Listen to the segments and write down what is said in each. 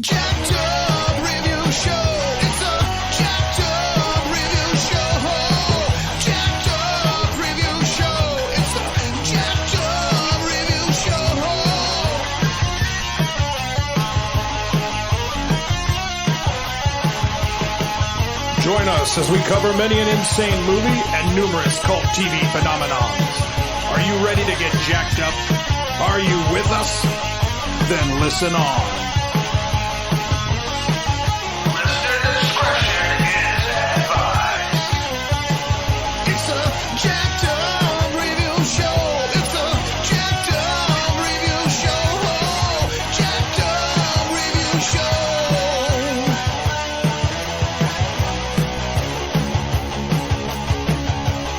Jacked Up Review Show. It's a Jacked Up Review Show. Jacked Up Review Show. It's a Jacked Up Review Show. Join us as we cover many an insane movie and numerous cult TV phenomenons. Are you ready to get jacked up? Are you with us? Then listen on. Listener discretion is advised. It's a Jacked Up Review Show. It's a Jacked Up Review Show. Jacked Up Review Show.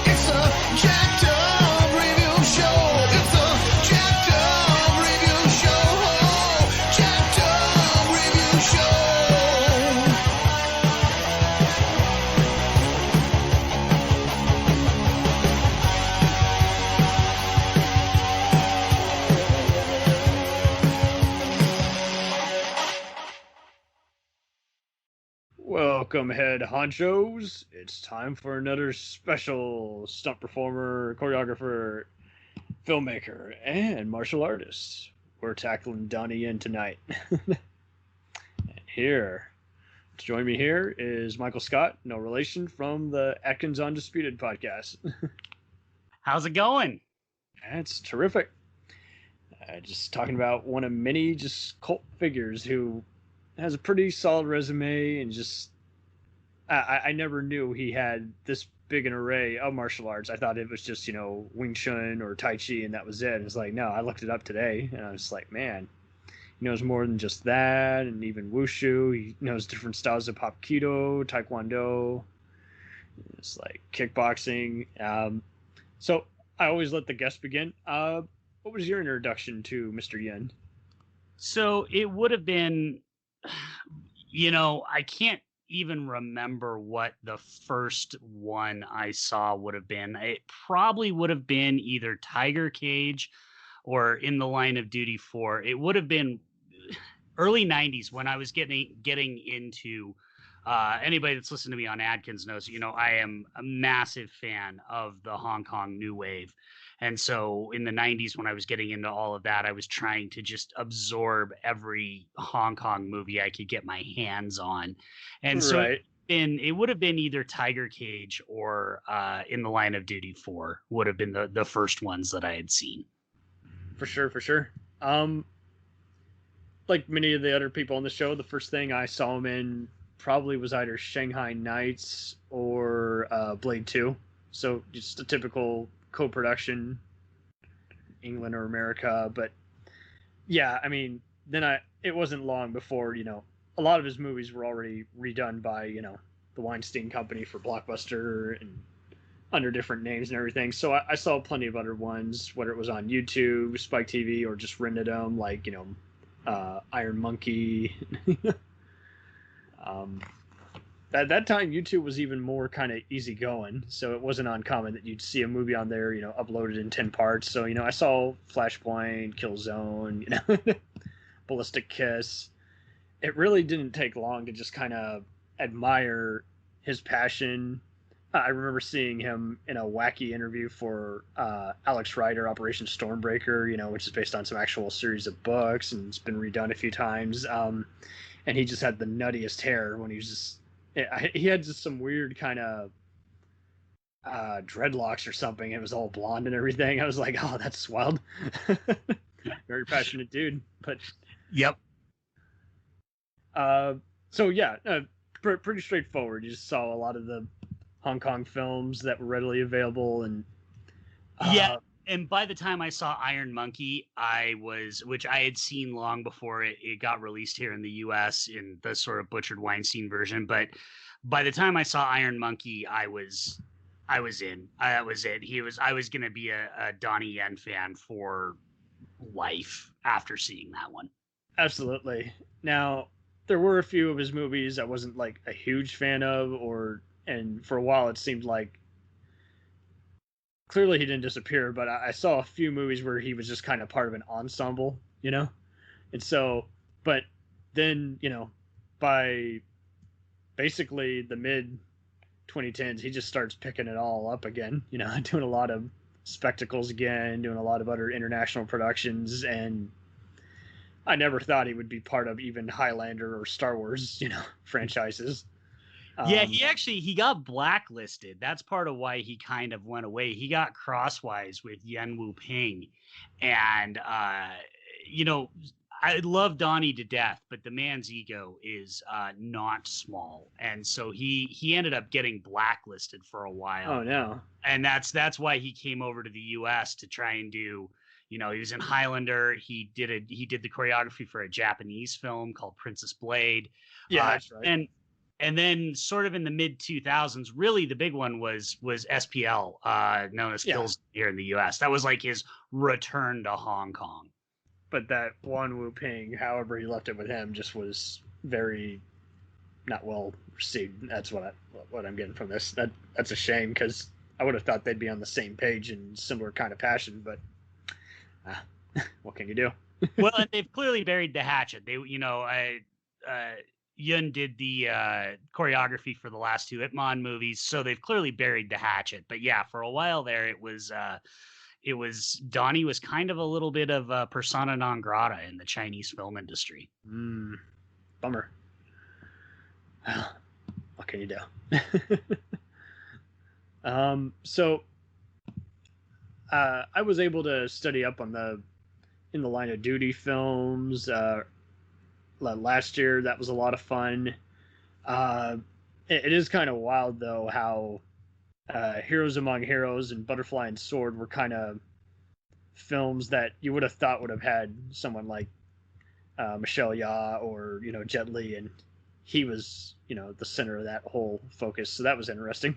It's a Jacked Up Review Show. It's a Jacked Up Review Show. Jacked Up Review Show. Welcome, head honchos. It's time for another special stunt performer, choreographer, filmmaker, and martial artist. We're tackling Donnie Yen tonight. And here, to join me here is Michael Scott, no relation, from the Adkins Undisputed podcast. How's it going? That's terrific. Just talking about one of many just cult figures who has a pretty solid resume, and just I never knew he had this big an array of martial arts. I thought it was just, Wing Chun or Tai Chi, and that was it. And it's like, no, I looked it up today, and I was like, man, he knows more than just that, and even Wushu. He knows different styles of Hapkido, Taekwondo, it's like kickboxing. So I always let the guest begin. What was your introduction to Mr. Yen? So it would have been, I can't even remember what the first one I saw would have been. It probably would have been either Tiger Cage or In the Line of Duty 4. It would have been early 90s when I was getting into anybody that's listened to me on Adkins knows, I am a massive fan of the Hong Kong New Wave. And so in the 90s, when I was getting into all of that, I was trying to just absorb every Hong Kong movie I could get my hands on. And so Right. it would have been either Tiger Cage or In the Line of Duty 4 would have been the first ones that I had seen. For sure. Like many of the other people on the show, the first thing I saw him in probably was either Shanghai Nights or Blade 2. So just a typical co-production, England or America. But yeah, I mean, it wasn't long before, a lot of his movies were already redone by, the Weinstein Company for Blockbuster and under different names and everything. So I saw plenty of other ones, whether it was on YouTube, Spike TV, or just rented them, like, Iron Monkey. At that time, YouTube was even more kind of easygoing, so it wasn't uncommon that you'd see a movie on there, uploaded in 10 parts. So, I saw Flashpoint, Killzone, Ballistic Kiss. It really didn't take long to just kind of admire his passion. I remember seeing him in a wacky interview for Alex Rider, Operation Stormbreaker, which is based on some actual series of books, and it's been redone a few times. And he just had the nuttiest hair when he was just... He had just some weird kind of dreadlocks or something. It was all blonde and everything. I was like, oh, that's wild. Very passionate dude. But Yep. so yeah, pretty straightforward. You just saw a lot of the Hong Kong films that were readily available, and Yeah. And by the time I saw Iron Monkey, which I had seen long before it got released here in the US in the sort of butchered Weinstein version. But by the time I saw Iron Monkey, I was in. That was it. I was going to be a Donnie Yen fan for life after seeing that one. Absolutely. Now, there were a few of his movies I wasn't like a huge fan of, and for a while it seemed like clearly he didn't disappear, but I saw a few movies where he was just kind of part of an ensemble, And so, but then, by basically the mid 2010s, he just starts picking it all up again, doing a lot of spectacles again, doing a lot of other international productions. And I never thought he would be part of even Highlander or Star Wars, franchises. Yeah, he got blacklisted. That's part of why he kind of went away. He got crosswise with Yen Wu Ping. And, I love Donnie to death, but the man's ego is not small. And so he ended up getting blacklisted for a while. Oh, no. And that's why he came over to the US to try and do, he was in Highlander. He did the choreography for a Japanese film called Princess Blade. Yeah, that's right. And then sort of in the mid 2000s, really the big one was SPL, known as Kills here in the US. That was like his return to Hong Kong. But that one Wu Ping, however he left it with him, just was very not well received. That's what I'm getting from this. That's a shame, because I would have thought they'd be on the same page and similar kind of passion. But what can you do? Well, and they've clearly buried the hatchet. They, Yun did the choreography for the last two Ip Man movies, so they've clearly buried the hatchet. But yeah, for a while there, it was Donnie was kind of a little bit of a persona non grata in the Chinese film industry. Bummer. What can you do? So I was able to study up on in the line of duty films. Last year, that was a lot of fun. It is kind of wild, though, how Heroes Among Heroes and Butterfly and Sword were kind of films that you would have thought would have had someone like Michelle Yeoh or Jet Li, and he was the center of that whole focus. So that was interesting.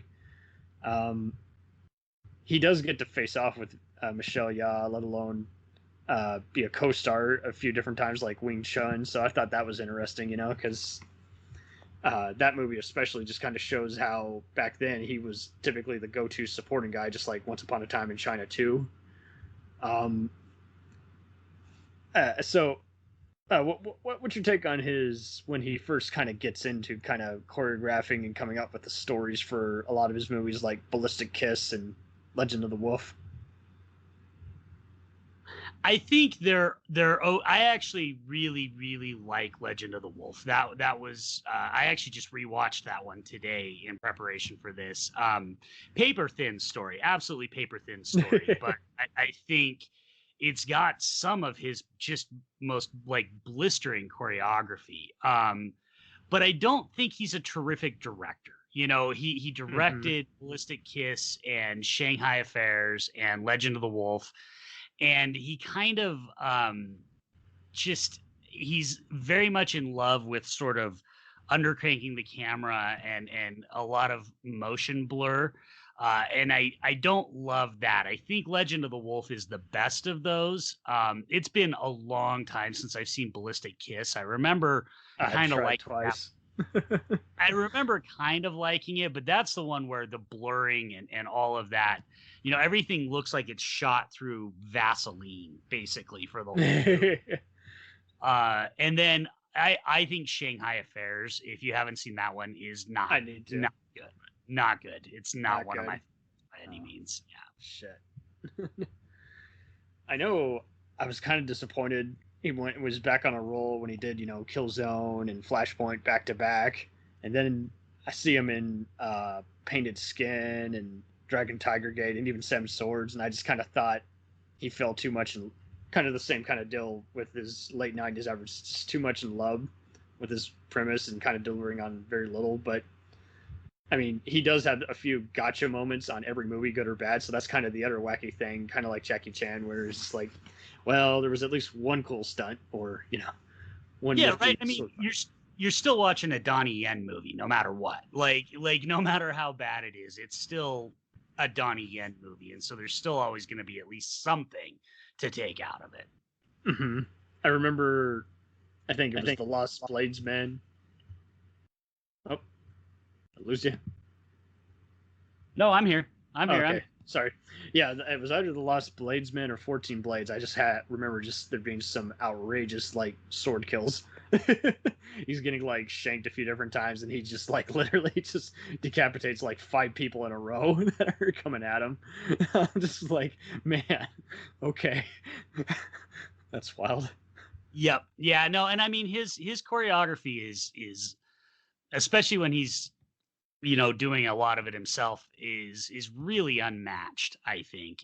He does get to face off with Michelle Yeoh, let alone be a co-star a few different times, like Wing Chun. So I thought that was interesting, because that movie especially just kind of shows how back then he was typically the go-to supporting guy, just like Once Upon a Time in China 2. What's your take on his, when he first kind of gets into kind of choreographing and coming up with the stories for a lot of his movies, like Ballistic Kiss and Legend of the Wolf? I think I actually really, really like Legend of the Wolf. That was I actually just rewatched that one today in preparation for this. Paper thin story, absolutely paper thin story. But I think it's got some of his just most like blistering choreography. But I don't think he's a terrific director. He directed Ballistic Kiss and Shanghai Affairs and Legend of the Wolf. And he kind of he's very much in love with sort of undercranking the camera and a lot of motion blur. And I don't love that. I think Legend of the Wolf is the best of those. It's been a long time since I've seen Ballistic Kiss. I remember kind of like twice. I remember kind of liking it, but that's the one where the blurring and all of that, everything looks like it's shot through Vaseline, basically, for the whole movie. And then I think Shanghai Affairs, if you haven't seen that one, is not good. Not good. It's not one of my by any means. Yeah. Shit. I know I was kind of disappointed. He was back on a roll when he did, Killzone and Flashpoint back to back. And then I see him in Painted Skin and Dragon Tiger Gate and even Seven Swords. And I just kind of thought he fell too much in kind of the same kind of deal with his late 90s average. Just too much in love with his premise and kind of delivering on very little. But I mean, he does have a few gotcha moments on every movie, good or bad. So that's kind of the other wacky thing, kind of like Jackie Chan, where it's like, well, there was at least one cool stunt, or one. Yeah, right. I mean, you're still watching a Donnie Yen movie, no matter what. Like no matter how bad it is, it's still a Donnie Yen movie, and so there's still always going to be at least something to take out of it. Mm-hmm. I remember, I think The Lost Bladesman. Oh, I lose you. No, I'm here. I'm here. Okay. Sorry. Yeah, it was either The Lost Bladesman or 14 Blades. I just remember just there being some outrageous like sword kills. He's getting like shanked a few different times, and he just like literally just decapitates like 5 people in a row that are coming at him. I'm just like, man, okay, that's wild. Yep. Yeah. No. And I mean, his choreography is especially when he's doing a lot of it himself is really unmatched. I think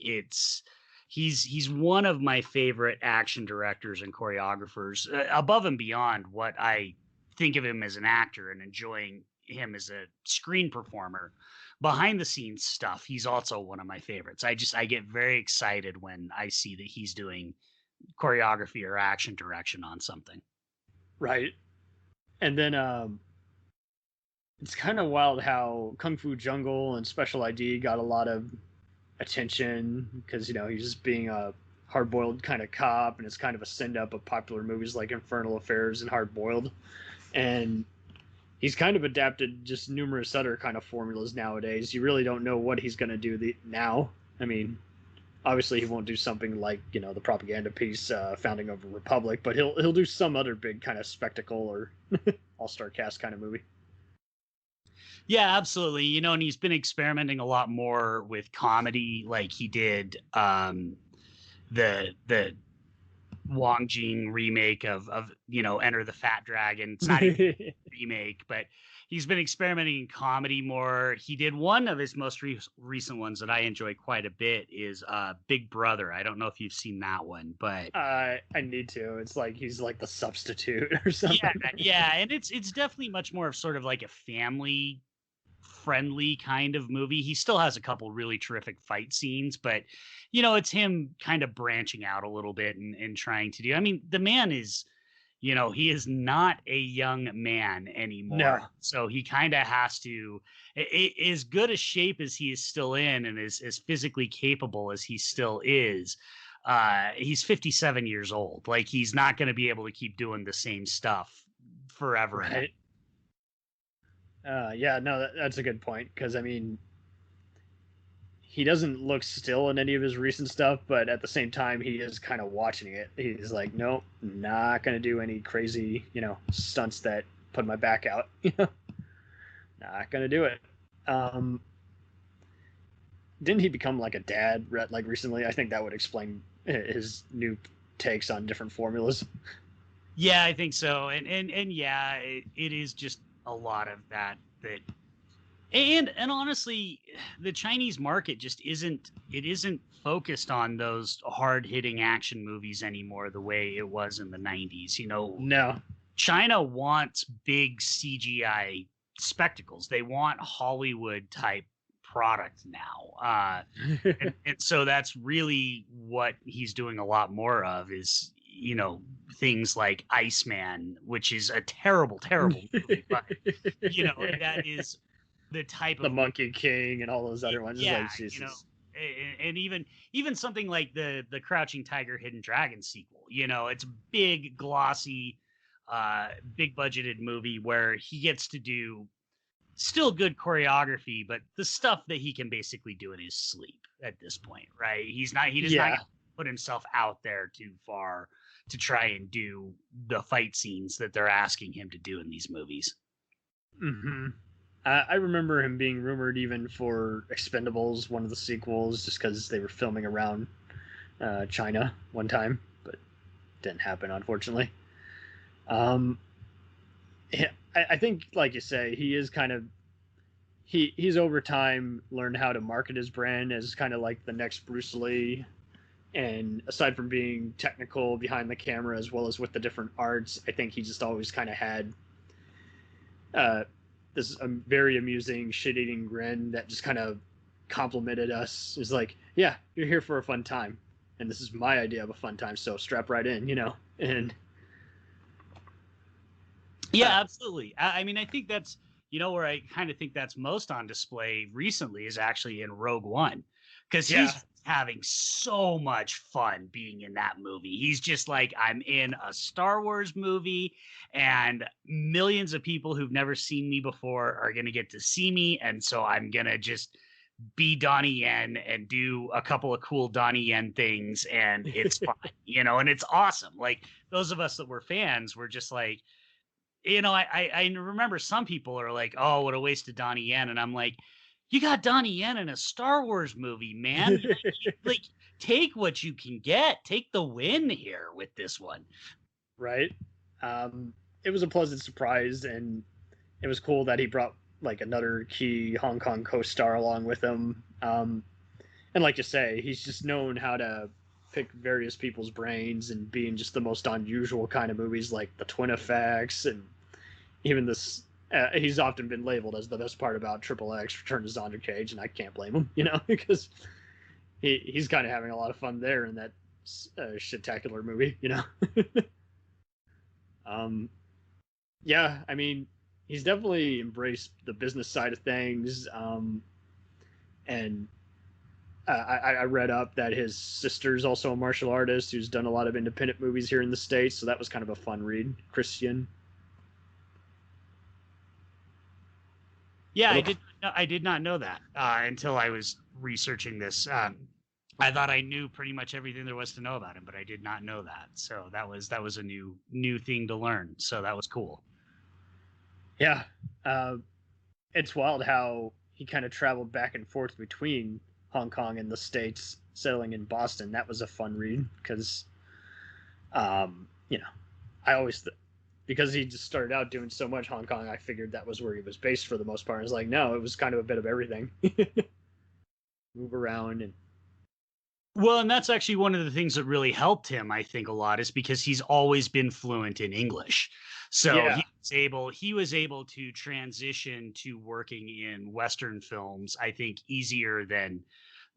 he's one of my favorite action directors and choreographers, above and beyond what I think of him as an actor and enjoying him as a screen performer. Behind the scenes stuff, he's also one of my favorites. I get very excited when I see that he's doing choreography or action direction on something. Right. And then it's kind of wild how Kung Fu Jungle and Special ID got a lot of attention because he's just being a hard-boiled kind of cop, and it's kind of a send-up of popular movies like Infernal Affairs and Hard Boiled, and he's kind of adapted just numerous other kind of formulas nowadays. You really don't know what he's going to do now. I mean, obviously he won't do something like the propaganda piece, Founding of a Republic, but he'll do some other big kind of spectacle or all-star cast kind of movie. Yeah, absolutely. And he's been experimenting a lot more with comedy, like he did the Wong Jing remake of Enter the Fat Dragon. It's not even a remake, but he's been experimenting in comedy more. He did one of his most recent ones that I enjoy quite a bit is Big Brother. I don't know if you've seen that one, but I need to. It's like he's like the substitute or something. Yeah, and it's definitely much more of sort of like a family friendly kind of movie. He still has a couple really terrific fight scenes, but it's him kind of branching out a little bit and trying to do. I mean, the man is, he is not a young man anymore. No. So he kind of has to, as good a shape as he is still in, and as physically capable as he still is. He's 57 years old. Like, he's not going to be able to keep doing the same stuff forever. Right. Yeah, no, that's a good point, because I mean, he doesn't look still in any of his recent stuff, but at the same time, he is kind of watching it. He's like, nope, not going to do any crazy, stunts that put my back out. Not going to do it. Didn't he become like a dad like recently? I think that would explain his new takes on different formulas. Yeah, I think so. And yeah, it is just a lot of that and honestly, the Chinese market just isn't focused on those hard-hitting action movies anymore the way it was in the 90s. No. China wants big CGI spectacles. They want Hollywood type product now. And so that's really what he's doing a lot more of is things like Iceman, which is a terrible movie, but that is the type of the Monkey King and all those other ones. Yeah, like, and even something like the Crouching Tiger, Hidden Dragon sequel. It's big, glossy, big budgeted movie where he gets to do still good choreography, but the stuff that he can basically do in his sleep at this point, right? He does not put himself out there too far to try and do the fight scenes that they're asking him to do in these movies. Mm-hmm. I remember him being rumored even for Expendables, one of the sequels, just because they were filming around China one time, but didn't happen, unfortunately. I think, like you say, he is kind of he's over time learned how to market his brand as kind of like the next Bruce Lee. And aside from being technical behind the camera as well as with the different arts, I think he just always kind of had this very amusing shit-eating grin that just kind of complimented us. It's like, yeah, you're here for a fun time, and this is my idea of a fun time, so strap right in, And yeah, absolutely. I mean, I think that's where I kind of think that's most on display recently is actually in Rogue One, because he's having so much fun being in that movie. He's just like, I'm in a Star Wars movie and millions of people who've never seen me before are going to get to see me. And so I'm going to just be Donnie Yen and do a couple of cool Donnie Yen things, and it's fun, and it's awesome. Like those of us that were fans were just like, I remember some people are like, oh, what a waste of Donnie Yen. And I'm like, you got Donnie Yen in a Star Wars movie, man. Like, take what you can get. Take the win here with this one. Right. It was a pleasant surprise, and it was cool that he brought like another key Hong Kong co-star along with him. And like you say, he's just known how to pick various people's brains and be in just the most unusual kind of movies like the Twin Effects, and even this. He's often been labeled as the best part about Triple X Return to Zonda Cage, and I can't blame him, because he's kind of having a lot of fun there in that shit-tacular movie, Yeah, I mean, he's definitely embraced the business side of things, and I read up that his sister's also a martial artist who's done a lot of independent movies here in the States, so that was kind of a fun read. Christian. Yeah, I did not know that until I was researching this. I thought I knew pretty much everything there was to know about him, but I did not know that. So that was a new thing to learn. So that was cool. Yeah, it's wild how he kind of traveled back and forth between Hong Kong and the States, settling in Boston. That was a fun read because, I always because he just started out doing so much Hong Kong, I figured that was where he was based for the most part. I was like, no, it was kind of a bit of everything. Move around and. Well, and that's actually one of the things that really helped him, I think, a lot, is because he's always been fluent in English. So Yeah. he was able to transition to working in Western films, I think, easier than,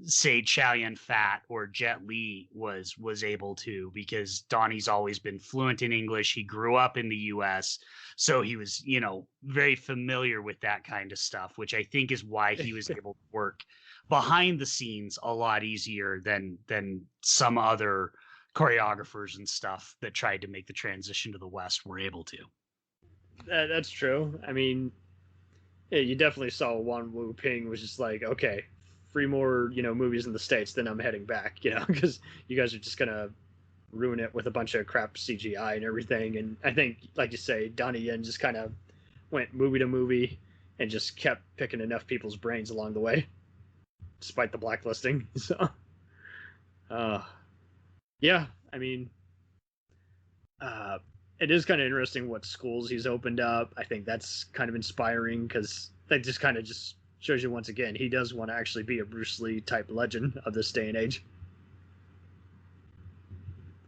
say, Chow Yun-fat or Jet Li was able to, because Donnie's always been fluent in English. He grew up in the US, so he was, very familiar with that kind of stuff, which I think is why he was able to work behind the scenes a lot easier than some other choreographers and stuff that tried to make the transition to the West were able to. That's true. I mean, yeah, you definitely saw Wan Wu Ping was just like, okay, 3 more, movies in the States, then I'm heading back, because you guys are just gonna ruin it with a bunch of crap CGI and everything. And I think, like you say, Donnie Yen just kind of went movie to movie and just kept picking enough people's brains along the way, despite the blacklisting. So, yeah, I mean, it is kind of interesting what schools he's opened up. I think that's kind of inspiring because that just kind of just shows you once again he does want to actually be a Bruce Lee type legend of this day and age.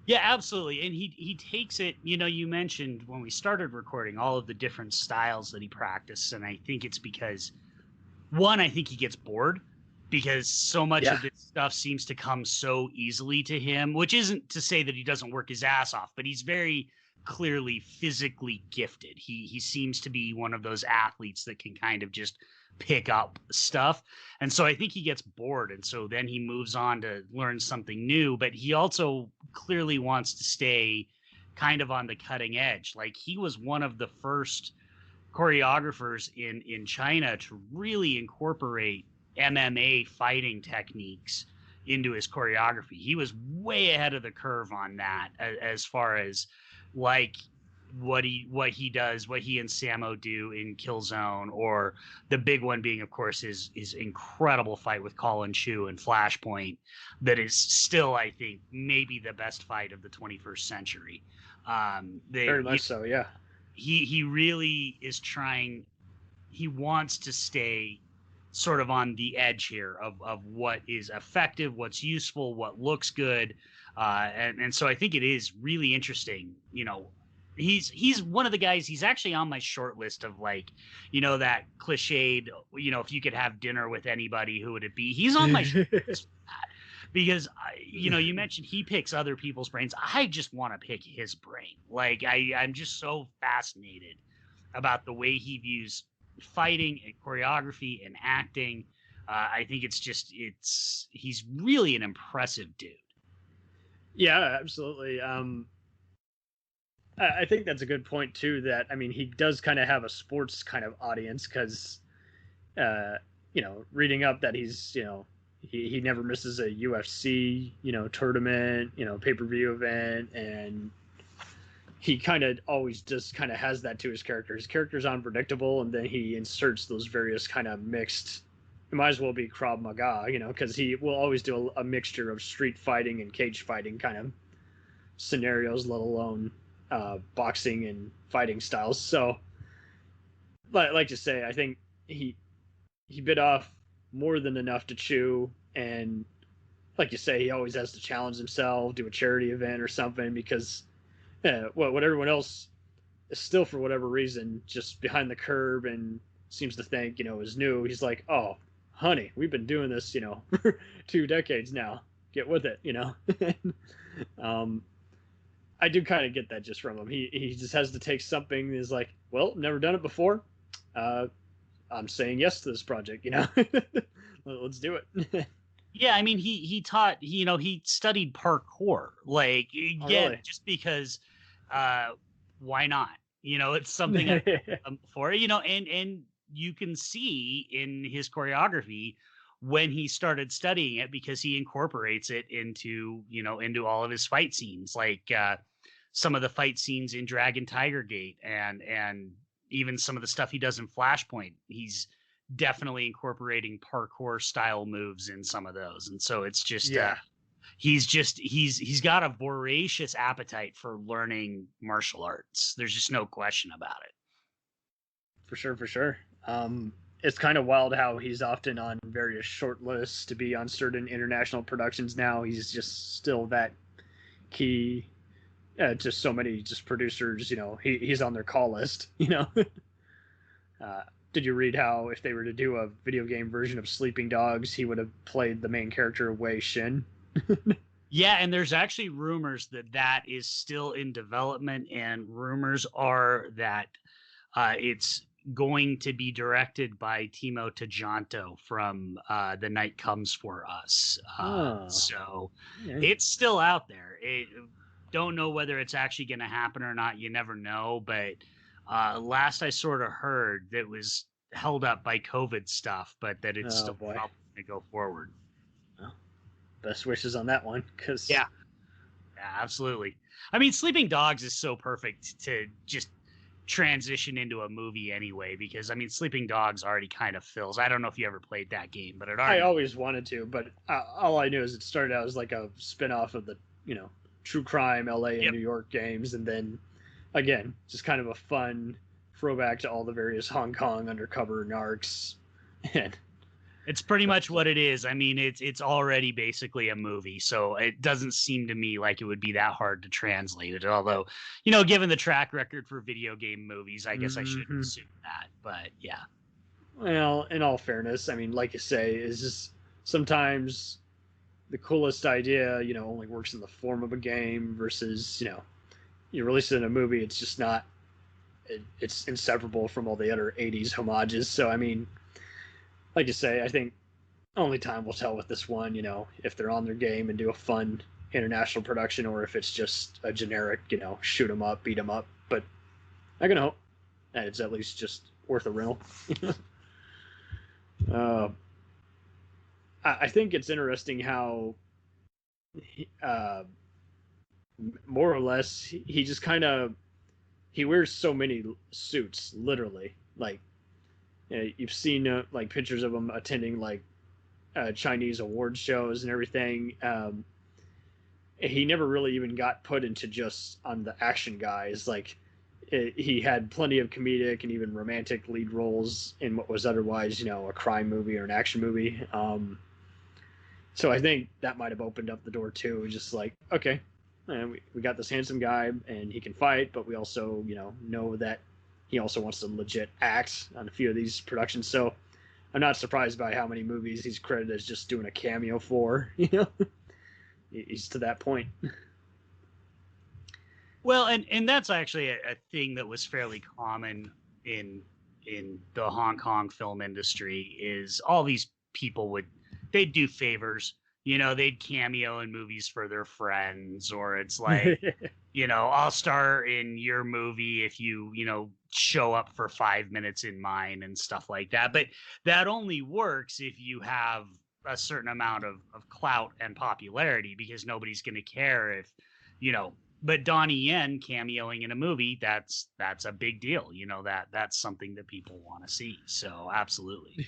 Yeah, absolutely. And he takes it, you mentioned when we started recording all of the different styles that he practiced. And I think it's because, one, I think he gets bored because so much of this stuff seems to come so easily to him, which isn't to say that he doesn't work his ass off, but he's very clearly physically gifted. He seems to be one of those athletes that can kind of just pick up stuff. And so I think he gets bored. And so then he moves on to learn something new, but he also clearly wants to stay kind of on the cutting edge. Like he was one of the first choreographers in China to really incorporate MMA fighting techniques into his choreography. He was way ahead of the curve on that as far as like what he does, what he and Sammo do in Killzone, or the big one being, of course, his incredible fight with Colin Chu in Flashpoint. That is still, I think, maybe the best fight of the 21st century. Very much so, yeah. He really is trying. He wants to stay sort of on the edge here of what is effective, what's useful, what looks good, and so I think it is really interesting. He's one of the guys. He's actually on my short list of like, that cliched. If you could have dinner with anybody, who would it be? He's on my short list for that. Because you mentioned he picks other people's brains. I just want to pick his brain. Like I'm just so fascinated about the way he views fighting and choreography and acting. I think he's really an impressive dude. Yeah, absolutely. I think that's a good point too, that, I mean, he does kind of have a sports kind of audience because, reading up that he's, he never misses a UFC, tournament, pay-per-view event, and he kind of always just kind of has that to his character. His character's unpredictable, and then he inserts those various kind of mixed. It might as well be Krav Maga, because he will always do a mixture of street fighting and cage fighting kind of scenarios, let alone boxing and fighting styles. So, like to say, I think he bit off more than enough to chew, and like you say, he always has to challenge himself, do a charity event or something, because what everyone else is still, for whatever reason, just behind the curb and seems to think is new. He's like, oh honey, we've been doing this for 2 decades now, get with it. I do kind of get that just from him. He just has to take something that's like, well, never done it before, I'm saying yes to this project, let's do it. Yeah, I mean, he taught, he studied parkour, like, Really? just because, why not? It's something I've done before, and you can see in his choreography when he started studying it, because he incorporates it into all of his fight scenes, like some of the fight scenes in Dragon Tiger Gate, and even some of the stuff he does in Flashpoint. He's definitely incorporating parkour style moves in some of those, and so it's just he's got a voracious appetite for learning martial arts. There's just no question about it. For sure. It's kind of wild how he's often on various short lists to be on certain international productions now. He's just still that key to so many just producers. He's on their call list. Did you read how if they were to do a video game version of Sleeping Dogs, he would have played the main character Wei Shin? Yeah, and there's actually rumors that is still in development, and rumors are that it's going to be directed by Timo Tjahjanto from The Night Comes for Us. So it's still out there. Don't know whether it's actually going to happen or not. You never know. But last I sort of heard, that was held up by COVID stuff, but that it's still probably going to go forward. Well, best wishes on that one. Cause... Yeah, absolutely. I mean, Sleeping Dogs is so perfect to just transition into a movie anyway, because I mean, Sleeping Dogs already kind of fills. I don't know if you ever played that game, but I always wanted to, but all I knew is it started out as like a spin-off of the true crime LA and New York games, and then again just kind of a fun throwback to all the various Hong Kong undercover narcs. And it's pretty much what it is. I mean, it's already basically a movie, so it doesn't seem to me like it would be that hard to translate it. Although, given the track record for video game movies, I guess I shouldn't assume that. But yeah. Well, in all fairness, I mean, like you say, is just sometimes the coolest idea, only works in the form of a game versus, you release it in a movie. It's just not. It's inseparable from all the other '80s homages. So I mean, like you say, I think only time will tell with this one, if they're on their game and do a fun international production, or if it's just a generic, shoot 'em up, beat 'em up. But I can hope that it's at least just worth a rental. I think it's interesting how, more or less, he just kind of, he wears so many suits, literally. Like, you've seen like pictures of him attending like Chinese award shows and everything. He never really even got put into just on the action guys. Like, he had plenty of comedic and even romantic lead roles in what was otherwise, a crime movie or an action movie. So I think that might have opened up the door too. Just like, okay, we got this handsome guy and he can fight, but we also, know that he also wants to legit act on a few of these productions. So I'm not surprised by how many movies he's credited as just doing a cameo for. He's to that point. Well, and that's actually a thing that was fairly common in the Hong Kong film industry, is all these people they'd do favors, they'd cameo in movies for their friends, or it's like, I'll star in your movie if you, show up for 5 minutes in mine and stuff like that. But that only works if you have a certain amount of clout and popularity, because nobody's going to care if, but Donnie Yen cameoing in a movie, that's a big deal. That's something that people want to see. So absolutely.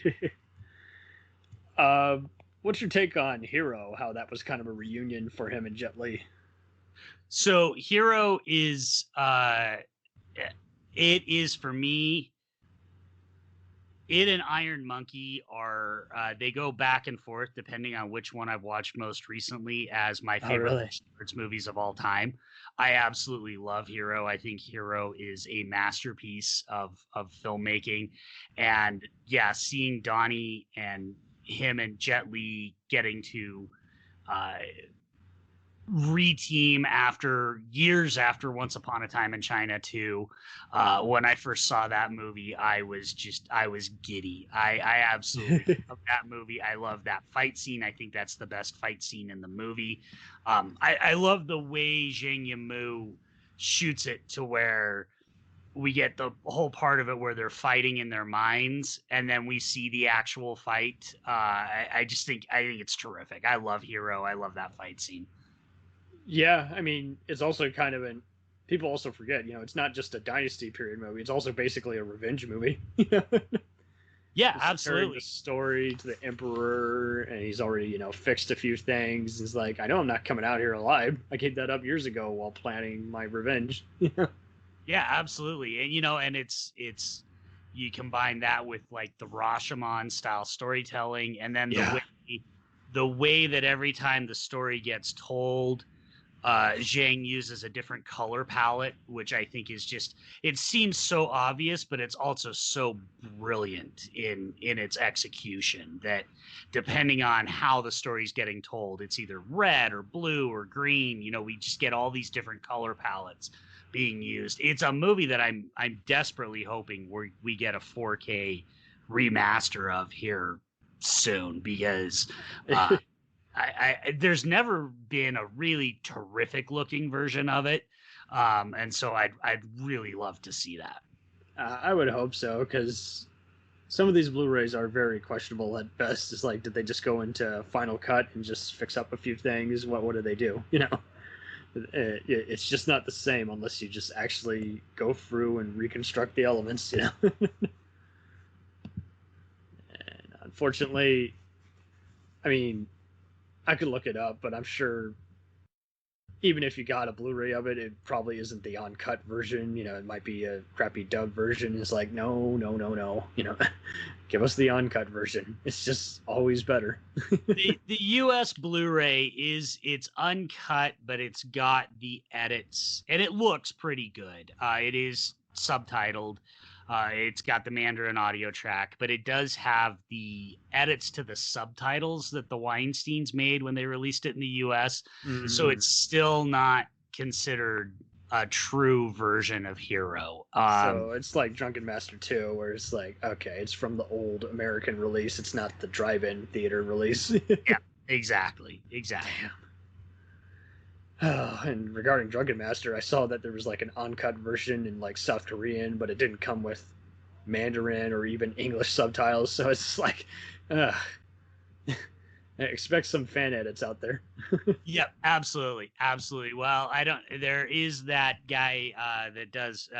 What's your take on Hero? How that was kind of a reunion for him and Jet Li? So Hero is, it is for me. It and Iron Monkey are, they go back and forth depending on which one I've watched most recently as my favorite sports movies of all time. I absolutely love Hero. I think Hero is a masterpiece of filmmaking. And yeah, seeing Donnie and him and Jet Li getting to reteam after years after Once Upon a Time in China 2. When I first saw that movie, I was giddy. I absolutely love that movie. I love that fight scene. I think that's the best fight scene in the movie. I love the way Zhang Yimou shoots it to where we get the whole part of it where they're fighting in their minds, and then we see the actual fight. I think it's terrific. I love Hero. I love that fight scene. Yeah, I mean, it's also kind of people also forget, it's not just a dynasty period movie. It's also basically a revenge movie. Yeah, just absolutely. The story to the emperor, and he's already, fixed a few things. He's like, I know I'm not coming out here alive. I gave that up years ago while planning my revenge. Yeah, absolutely. And, and it's you combine that with like the Rashomon style storytelling, and then the way that every time the story gets told, Zhang uses a different color palette, which I think is just, it seems so obvious, but it's also so brilliant in its execution that depending on how the story's getting told, it's either red or blue or green. We just get all these different color palettes being used. It's a movie that I'm desperately hoping we get a 4K remaster of here soon, because there's never been a really terrific looking version of it, and so I'd really love to see that. I would hope so, because some of these Blu-rays are very questionable at best. It's like, did they just go into Final Cut and just fix up a few things? What did they do? It's just not the same unless you just actually go through and reconstruct the elements. And unfortunately, I mean, I could look it up, but I'm sure even if you got a Blu-ray of it, it probably isn't the uncut version. It might be a crappy dub version. It's like, no. Give us the uncut version. It's just always better. The US Blu-ray it's uncut, but it's got the edits, and it looks pretty good. It is subtitled. It's got the Mandarin audio track, but it does have the edits to the subtitles that the Weinsteins made when they released it in the US. Mm-hmm. So it's still not considered a true version of Hero. So it's like Drunken Master 2, where it's like, okay, it's from the old American release. It's not the drive-in theater release. Yeah, exactly. Damn. Oh, and regarding Drunken Master, I saw that there was like an uncut version in like South Korean, but it didn't come with Mandarin or even English subtitles. So it's just like, expect some fan edits out there. Yep, absolutely. Well, there is that guy that does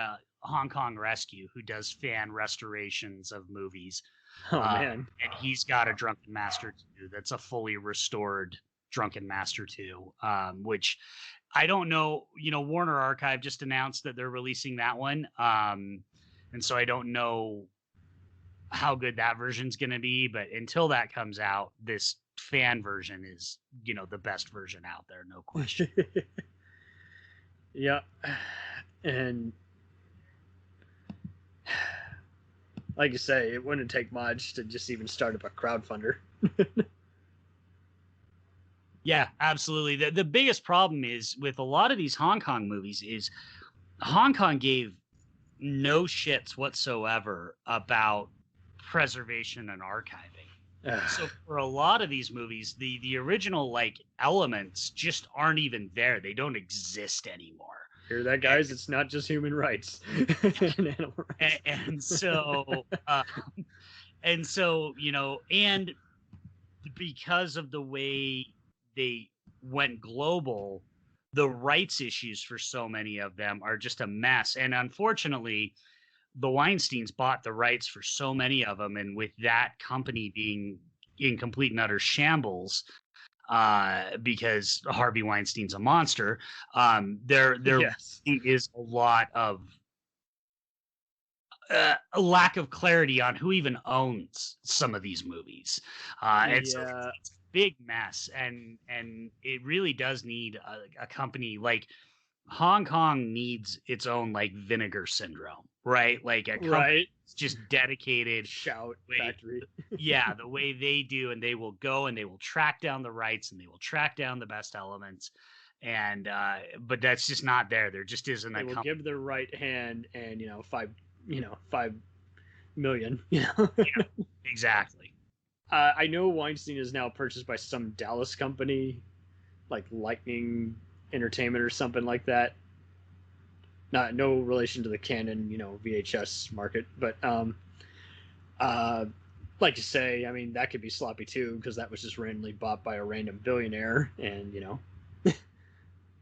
Hong Kong Rescue, who does fan restorations of movies. Oh man. And he's got a Drunken Master 2 that's a fully restored Drunken Master 2, which I don't know. Warner Archive just announced that they're releasing that one, and so I don't know how good that version's going to be. But until that comes out, this fan version is, the best version out there, no question. Yeah, and like you say, it wouldn't take much to just even start up a crowdfunder. Yeah, absolutely. The biggest problem is with a lot of these Hong Kong movies is Hong Kong gave no shits whatsoever about preservation and archiving. So for a lot of these movies, the original like elements just aren't even there. They don't exist anymore. Hear that, guys? It's not just human rights and animal rights. And so and because of the way they went global, the rights issues for so many of them are just a mess. And unfortunately, the Weinsteins bought the rights for so many of them, and with that company being in complete and utter shambles, because Harvey Weinstein's a monster, there Yes. is a lot of a lack of clarity on who even owns some of these movies. It's a big mess, and it really does need a company like Hong Kong needs its own like vinegar syndrome, right? Like a company that's just dedicated. Shout factory. Yeah, the way they do, and they will go and they will track down the rights and they will track down the best elements. And but that's just not there. There just isn't They a will company. give their right hand and 5 million. Yeah, exactly. I know Weinstein is now purchased by some Dallas company, like Lightning Entertainment or something like that. No relation to the Canon, VHS market, but like to say, I mean, that could be sloppy too, because that was just randomly bought by a random billionaire, and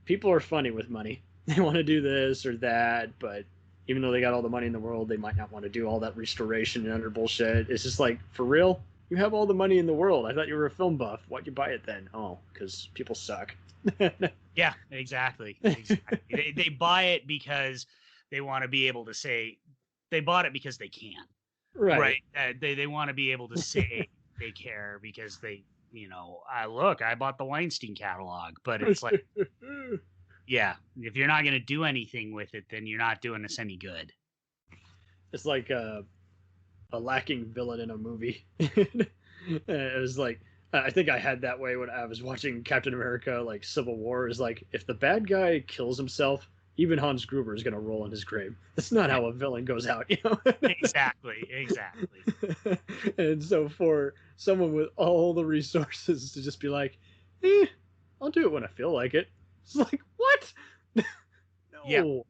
people are funny with money. They want to do this or that, but even though they got all the money in the world, they might not want to do all that restoration and other bullshit. It's just like, for real? You have all the money in the world. I thought you were a film buff. Why'd you buy it then? Oh, because people suck. Yeah, exactly. They buy it because they want to be able to say they bought it because they can. Right. They want to be able to say they care because they, I bought the Weinstein catalog, but it's like, yeah, if you're not going to do anything with it, then you're not doing us any good. It's like a lacking villain in a movie. It was like, I think I had that way when I was watching Captain America, like Civil War. Is like, if the bad guy kills himself, even Hans Gruber is going to roll in his grave. That's not how a villain goes out, Exactly. And so for someone with all the resources to just be like, I'll do it when I feel like it. It's like, what? No.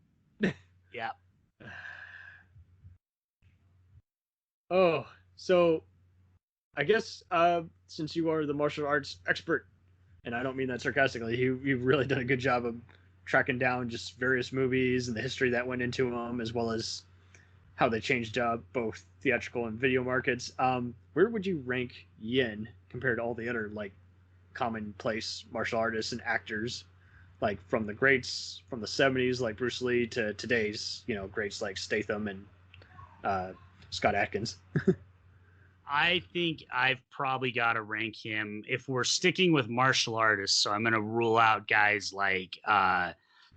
Yeah. Oh, so I guess since you are the martial arts expert, and I don't mean that sarcastically, you've really done a good job of tracking down just various movies and the history that went into them, as well as how they changed both theatrical and video markets. Where would you rank Yen compared to all the other like commonplace martial artists and actors, like from the greats from the 70s like Bruce Lee to today's greats like Statham and Scott Adkins? I think I've probably got to rank him if we're sticking with martial artists. So I'm going to rule out guys like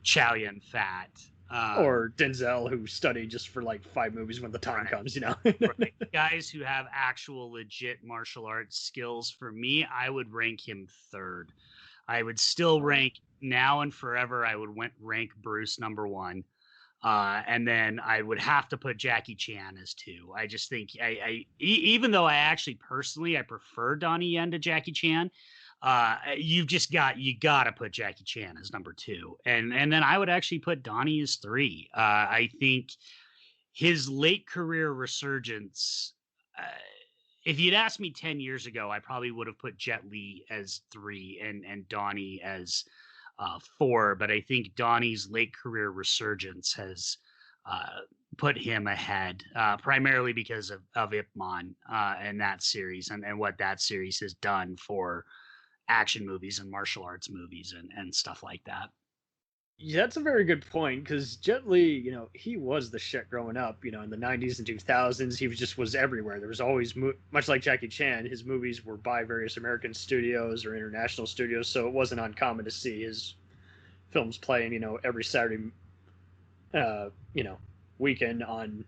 Chow Yun Fat. Or Denzel, who studied just for like 5 movies when the time comes, Right. Guys who have actual legit martial arts skills. For me, I would rank him third. I would still rank now and forever. I would rank Bruce number 1. And then I would have to put Jackie Chan as 2. I just think even though I actually personally I prefer Donnie Yen to Jackie Chan, you got to put Jackie Chan as number 2, and then I would actually put Donnie as 3. I think his late career resurgence. If you'd asked me 10 years ago, I probably would have put Jet Li as 3 and Donnie as 4, but I think Donnie's late career resurgence has put him ahead, primarily because of Ip Man and that series and what that series has done for action movies and martial arts movies and stuff like that. Yeah, that's a very good point, because Jet Li, he was the shit growing up, in the 90s and 2000s. He was everywhere. There was always, much like Jackie Chan, his movies were by various American studios or international studios, so it wasn't uncommon to see his films playing, every Saturday, weekend on,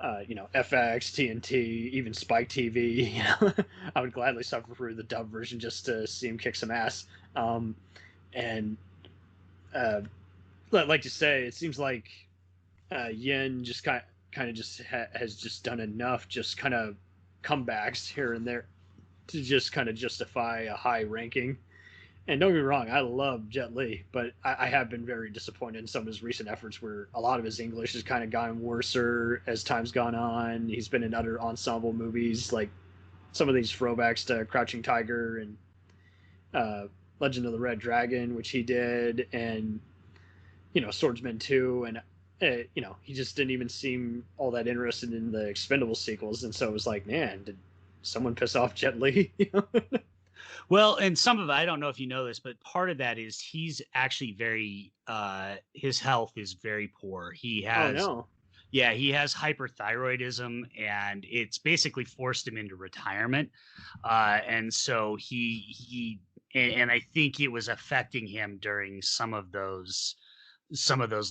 FX, TNT, even Spike TV. I would gladly suffer through the dub version just to see him kick some ass. Like you say, it seems like Yen just kind of just has just done enough, just kind of comebacks here and there, to just kind of justify a high ranking. And don't get me wrong, I love Jet Li, but I have been very disappointed in some of his recent efforts where a lot of his English has kind of gotten worser as time's gone on. He's been in other ensemble movies, like some of these throwbacks to Crouching Tiger and Legend of the Red Dragon, which he did, and, Swordsman 2. And, he just didn't even seem all that interested in the Expendables sequels. And so it was like, man, did someone piss off Jet Li? Well, and some of it, I don't know if you know this, but part of that is he's actually very, his health is very poor. He has, yeah, he has hyperthyroidism, and it's basically forced him into retirement. And so and I think it was affecting him during some of those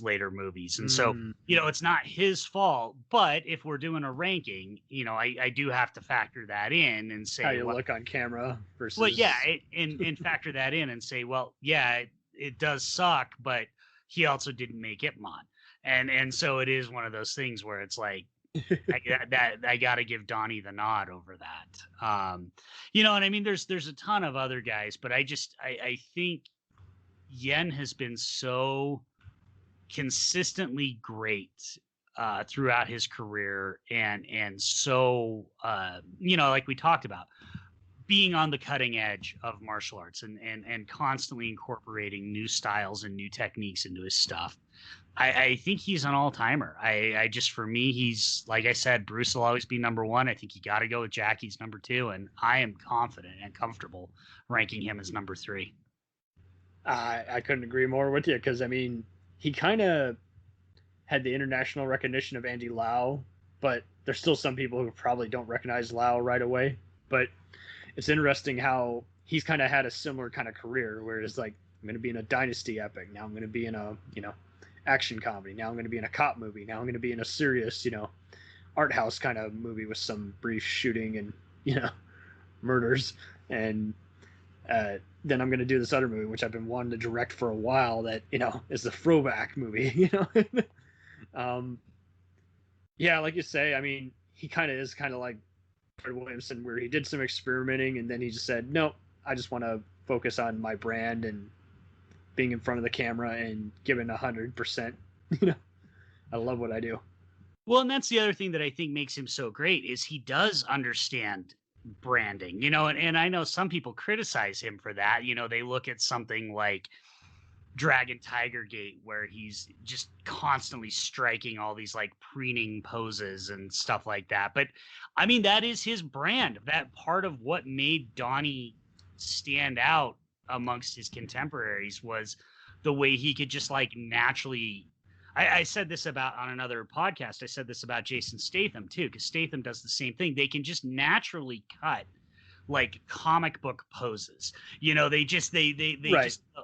later movies. And so, it's not his fault, but if we're doing a ranking, I do have to factor that in and say how you look on camera versus. Well, yeah, and factor that in and say, well, yeah, it does suck, but he also didn't make Ipman. And so it is one of those things where it's like, I got to give Donnie the nod over that. And I mean, there's a ton of other guys, but I think Yen has been so consistently great throughout his career, and so like we talked about, being on the cutting edge of martial arts and constantly incorporating new styles and new techniques into his stuff. I think he's an all-timer. I just, for me, he's, like I said, Bruce will always be number one. I think you got to go with Jackie's number two, and I am confident and comfortable ranking him as number three. I couldn't agree more with you, because I mean, he kind of had the international recognition of Andy Lau, but there's still some people who probably don't recognize Lau right away. But it's interesting how he's kind of had a similar kind of career, where it's like, I'm going to be in a dynasty epic. Now I'm going to be in a, action comedy. Now I'm going to be in a cop movie. Now I'm going to be in a serious, art house kind of movie with some brief shooting and, murders. And then I'm going to do this other movie, which I've been wanting to direct for a while, that, is the throwback movie, Yeah, like you say, I mean, he kind of is kind of like Fred Williamson, where he did some experimenting and then he just said, no, I just want to focus on my brand and being in front of the camera and giving 100%. I love what I do. Well, and that's the other thing that I think makes him so great, is he does understand branding, and I know some people criticize him for that. They look at something like Dragon Tiger Gate, where he's just constantly striking all these like preening poses and stuff like that. But I mean, that is his brand. That part of what made Donnie stand out amongst his contemporaries was the way he could just like naturally. I said this on another podcast. I said this about Jason Statham too, because Statham does the same thing. They can just naturally cut like comic book poses. They right. just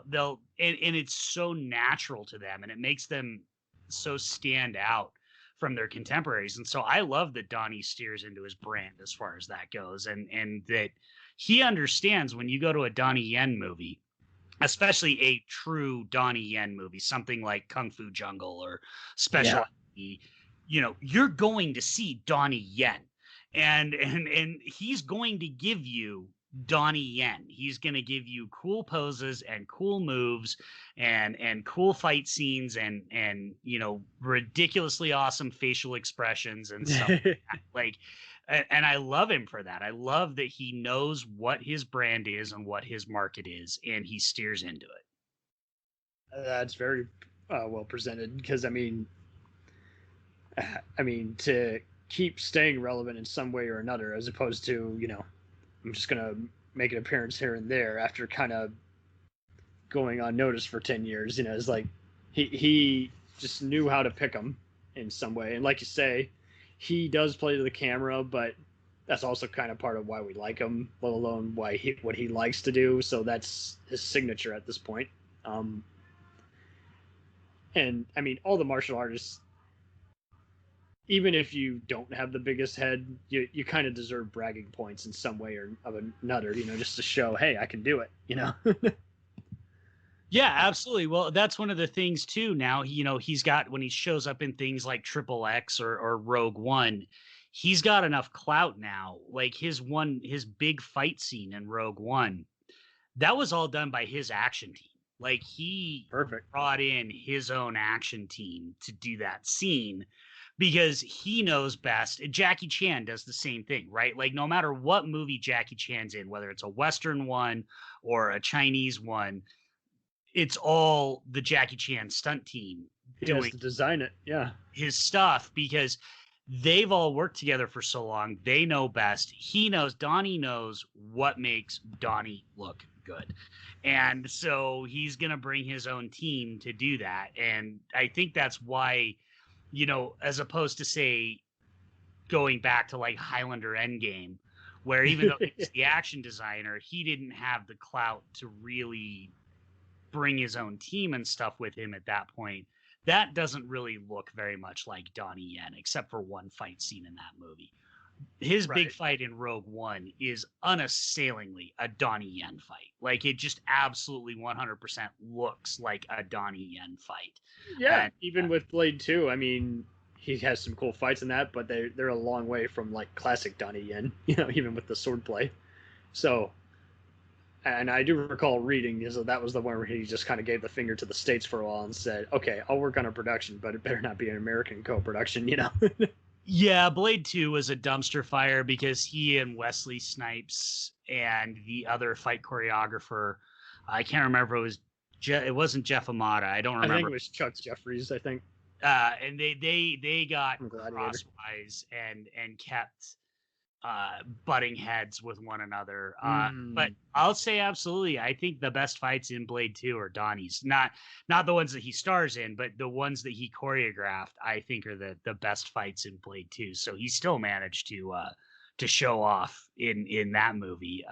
they'll and it's so natural to them, and it makes them so stand out from their contemporaries. And so I love that Donnie steers into his brand as far as that goes, and that he understands when you go to a Donnie Yen movie, especially a true Donnie Yen movie, something like Kung Fu Jungle or Special, you're going to see Donnie Yen, and he's going to give you Donnie Yen. He's going to give you cool poses and cool moves and cool fight scenes and ridiculously awesome facial expressions and stuff like. And I love him for that. I love that he knows what his brand is and what his market is, and he steers into it. That's very well presented, because I mean, to keep staying relevant in some way or another, as opposed to, I'm just going to make an appearance here and there after kind of going unnoticed for 10 years. It's like he just knew how to pick them in some way. And like you say, he does play to the camera, but that's also kind of part of why we like him, let alone what he likes to do. So that's his signature at this point. And I mean, all the martial artists, even if you don't have the biggest head, you kind of deserve bragging points in some way or of another, just to show, hey, I can do it, Yeah, absolutely. Well, that's one of the things too. Now, he's got, when he shows up in things like Triple X or Rogue One, he's got enough clout now. Like his big fight scene in Rogue One, that was all done by his action team. Like he Perfect. brought in his own action team to do that scene because he knows best. Jackie Chan does the same thing, right? Like no matter what movie Jackie Chan's in, whether it's a Western one or a Chinese one, it's all the Jackie Chan stunt team He doing has to design it. Yeah. his stuff because they've all worked together for so long. They know best. Donnie knows what makes Donnie look good. And so he's going to bring his own team to do that. And I think that's why, as opposed to say going back to like Highlander Endgame, where even though he's the action designer, he didn't have the clout to really bring his own team and stuff with him at that point. That doesn't really look very much like Donnie Yen, except for one fight scene in that movie. His big fight in Rogue One is unassailingly a Donnie Yen fight. Like it just absolutely 100% looks like a Donnie Yen fight. Yeah, and, even with Blade 2, I mean, he has some cool fights in that, but they're a long way from like classic Donnie Yen, even with the swordplay. So, and I do recall reading that was the one where he just kind of gave the finger to the States for a while and said, okay, I'll work on a production, but it better not be an American co-production, Yeah, Blade 2 was a dumpster fire because he and Wesley Snipes and the other fight choreographer, I can't remember, it wasn't Jeff Amata. I don't remember. I think it was Chuck Jeffries, I think. And they got crosswise and kept butting heads with one another. But I'll say absolutely, I think the best fights in Blade 2 are Donnie's. Not the ones that he stars in, but the ones that he choreographed, I think are the best fights in Blade 2. So he still managed to show off in that movie.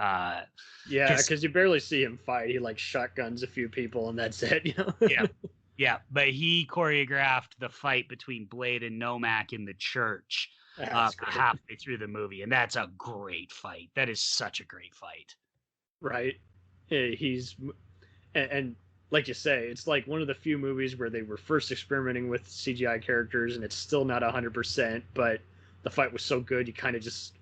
Yeah, because you barely see him fight. He like shotguns a few people and that's it, Yeah, but he choreographed the fight between Blade and Nomak in the church halfway through the movie, and that's a great fight. That is such a great fight. Right. He's and like you say, it's like one of the few movies where they were first experimenting with CGI characters, and it's still not 100%, but the fight was so good you kind of just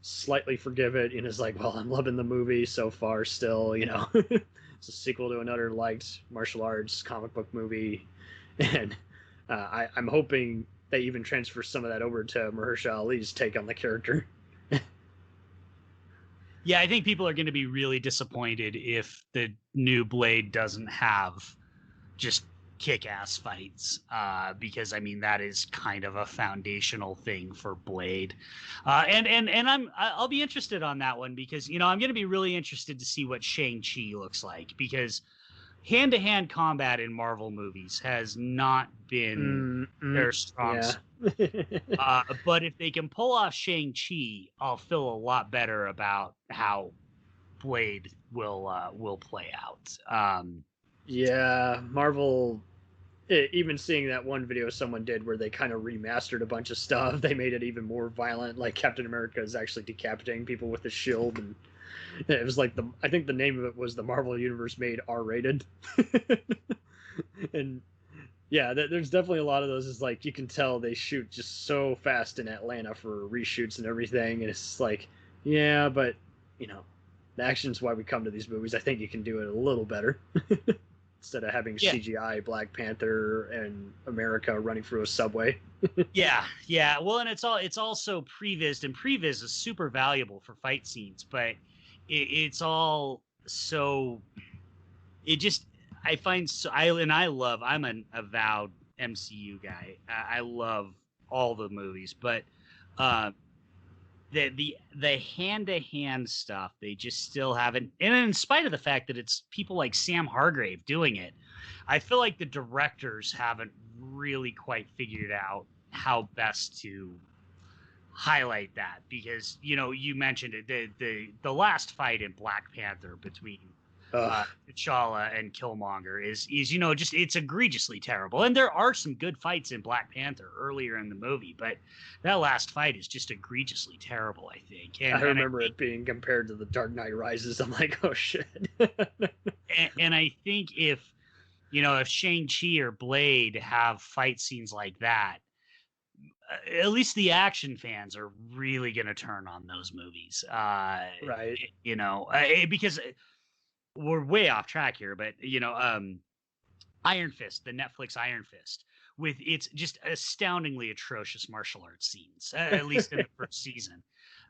slightly forgive it, and it's like, well, I'm loving the movie so far still, It's a sequel to another liked martial arts comic book movie, and I'm hoping they even transfer some of that over to Mahershala Ali's take on the character. Yeah, I think people are going to be really disappointed if the new Blade doesn't have just kick-ass fights, because I mean that is kind of a foundational thing for Blade, and I'll be interested on that one because I'm going to be really interested to see what Shang-Chi looks like, because hand-to-hand combat in Marvel movies has not been their strong suit. But if they can pull off Shang-Chi, I'll feel a lot better about how Blade will play out. Yeah, Marvel, even seeing that one video someone did where they kind of remastered a bunch of stuff, they made it even more violent. Like Captain America is actually decapitating people with a shield, and it was like I think the name of it was the Marvel Universe made R-rated. And yeah, there's definitely a lot of those. Is like you can tell they shoot just so fast in Atlanta for reshoots and everything, and it's like, yeah, but the action's why we come to these movies. I think you can do it a little better. Instead of having CGI Black Panther and America running through a subway. Yeah. Well, and it's also previs, and previs is super valuable for fight scenes, but it's all so. It just I find so I'm an avowed MCU guy. I love all the movies, but the hand-to-hand stuff they just still haven't, and in spite of the fact that it's people like Sam Hargrave doing it, I feel like the directors haven't really quite figured out how best to highlight that, because you mentioned it, the last fight in Black Panther between T'Challa and Killmonger is just, it's egregiously terrible. And there are some good fights in Black Panther earlier in the movie, but that last fight is just egregiously terrible, I think. And, I remember it being compared to The Dark Knight Rises. I'm like, oh shit. and I think if Shang-Chi or Blade have fight scenes like that, at least the action fans are really going to turn on those movies. Right. Because we're way off track here, but Iron Fist, the Netflix Iron Fist, with its just astoundingly atrocious martial arts scenes, at least in the first season.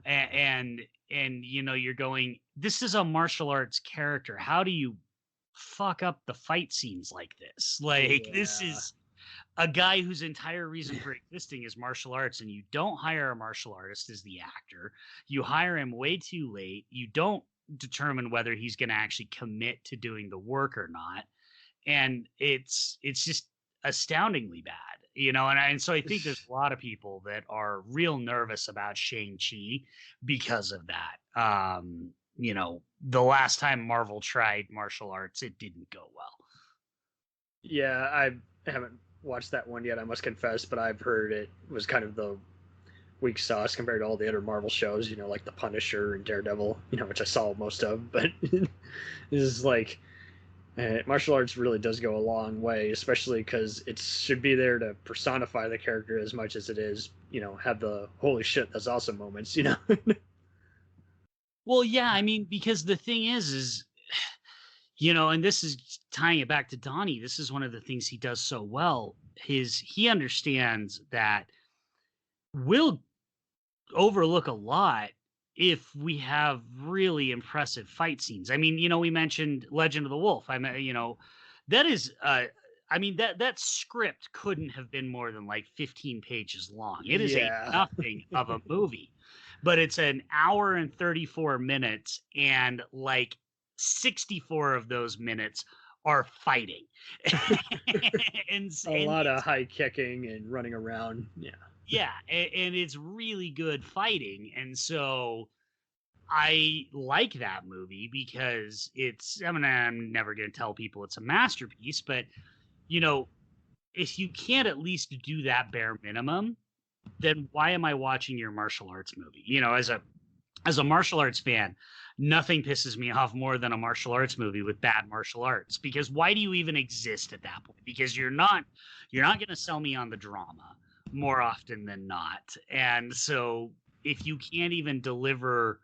And you're going, this is a martial arts character. How do you fuck up the fight scenes like this? Like, this Yeah. is a guy whose entire reason for existing is martial arts, and you don't hire a martial artist as the actor. You hire him way too late. You don't determine whether he's going to actually commit to doing the work or not. And it's just astoundingly bad, and so I think there's a lot of people that are real nervous about Shang-Chi because of that. The last time Marvel tried martial arts, it didn't go well. Yeah, I haven't watched that one yet, I must confess, but I've heard it was kind of the weak sauce compared to all the other Marvel shows, like The Punisher and Daredevil, which I saw most of, but this is like, martial arts really does go a long way, especially because it should be there to personify the character as much as it is, have the holy shit, that's awesome moments, Well, yeah, I mean, because the thing is, and this is tying it back to Donnie, this is one of the things he does so well, he understands that we'll overlook a lot if we have really impressive fight scenes. I mean, we mentioned Legend of the Wolf. That is, that script couldn't have been more than like 15 pages long. It is a nothing of a movie, but it's an hour and 34 minutes, and like 64 of those minutes are fighting. and a lot of high kicking and running around. Yeah, and it's really good fighting. And so I like that movie because I'm never going to tell people it's a masterpiece, but, if you can't at least do that bare minimum, then why am I watching your martial arts movie? As a martial arts fan, nothing pisses me off more than a martial arts movie with bad martial arts, because why do you even exist at that point? Because you're not going to sell me on the drama more often than not. And so if you can't even deliver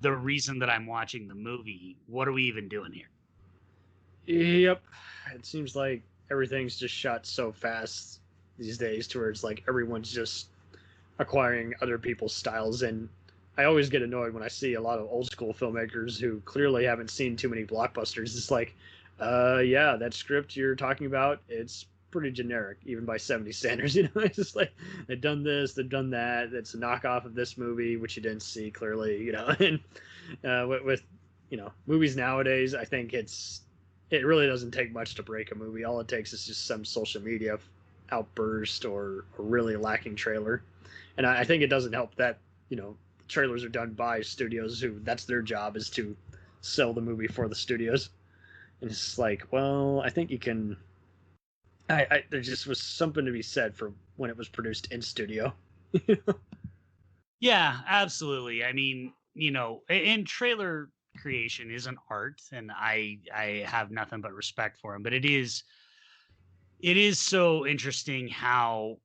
the reason that I'm watching the movie, what are we even doing here? Yep. It seems like everything's just shot so fast these days to where it's like everyone's just acquiring other people's styles. And I always get annoyed when I see a lot of old school filmmakers who clearly haven't seen too many blockbusters. It's like, yeah, that script you're talking about, it's pretty generic, even by 70 standards. It's just like, they've done this, they've done that. It's a knockoff of this movie, which you didn't see clearly, and with movies nowadays, I think it really doesn't take much to break a movie. All it takes is just some social media outburst or a really lacking trailer. And I think it doesn't help that, trailers are done by studios who that's their job, is to sell the movie for the studios. And it's like, well, I think you can, there just was something to be said for when it was produced in studio. Yeah, absolutely. I mean, and trailer creation is an art, and I have nothing but respect for him, but it is so interesting how,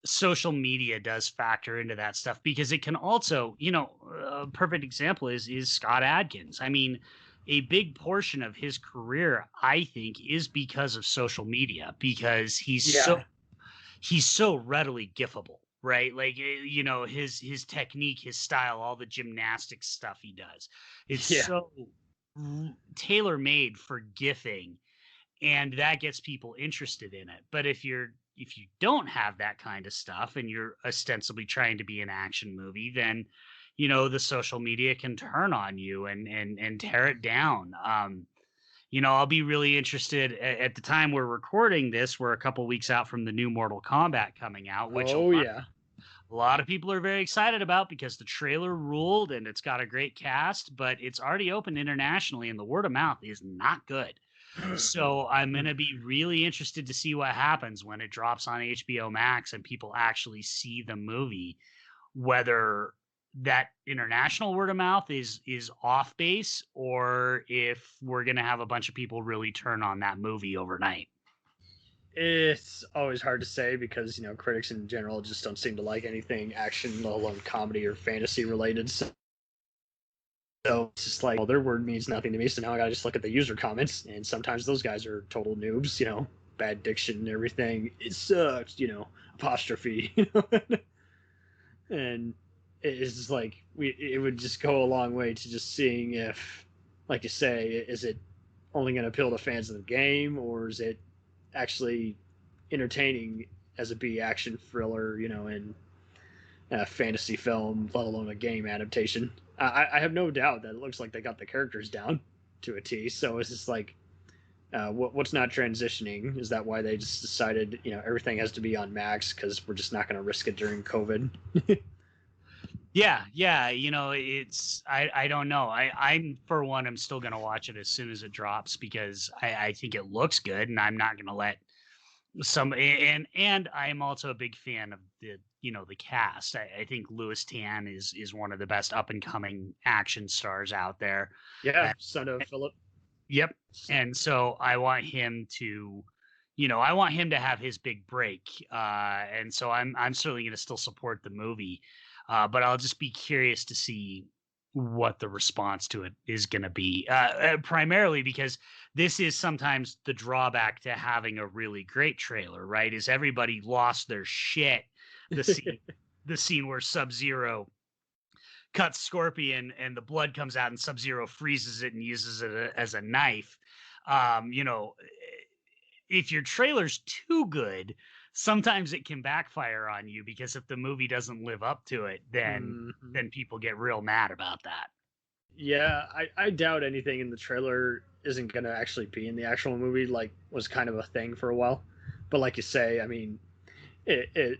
social media does factor into that stuff, because it can also, a perfect example is Scott Adkins. I mean, a big portion of his career, I think, is because of social media, because he's so readily gifable, right? Like, his technique, his style, all the gymnastics stuff he does, it's so tailor-made for gifting, and that gets people interested in it. But if you don't have that kind of stuff and you're ostensibly trying to be an action movie, then the social media can turn on you and tear it down. I'll be really interested at the time we're recording this. We're a couple weeks out from the new Mortal Kombat coming out, which a lot of people are very excited about, because the trailer ruled and it's got a great cast, but it's already open internationally and the word of mouth is not good. So I'm going to be really interested to see what happens when it drops on HBO Max and people actually see the movie, whether that international word of mouth is off base, or if we're going to have a bunch of people really turn on that movie overnight. It's always hard to say because, critics in general just don't seem to like anything action, let alone comedy or fantasy related. So it's just like, well, their word means nothing to me. So now I gotta just look at the user comments, and sometimes those guys are total noobs. Bad diction and everything. It sucks. Apostrophe. And it's just like it would just go a long way to just seeing if, like you say, is it only going to appeal to fans of the game, or is it actually entertaining as a B action thriller, in a fantasy film, let alone a game adaptation. I have no doubt that it looks like they got the characters down to a T. So it's just like, what's not transitioning? Is that why they just decided, everything has to be on max because we're just not going to risk it during COVID? Yeah, it's I don't know. I'm for one, I'm still gonna watch it as soon as it drops because I think it looks good, and I'm not gonna let some and I'm also a big fan of the cast. I think Louis Tan is one of the best up and coming action stars out there. Yeah, son of Philip. Yep. And so I want him to I want him to have his big break. And so I'm certainly going to still support the movie. But I'll just be curious to see what the response to it is going to be. Primarily because this is sometimes the drawback to having a really great trailer, right? Is everybody lost their shit. The scene where Sub-Zero cuts Scorpion and the blood comes out and Sub-Zero freezes it and uses it as a knife. If your trailer's too good, sometimes it can backfire on you because if the movie doesn't live up to it, then people get real mad about that. Yeah, I doubt anything in the trailer isn't going to actually be in the actual movie, like was kind of a thing for a while. But like you say, I mean,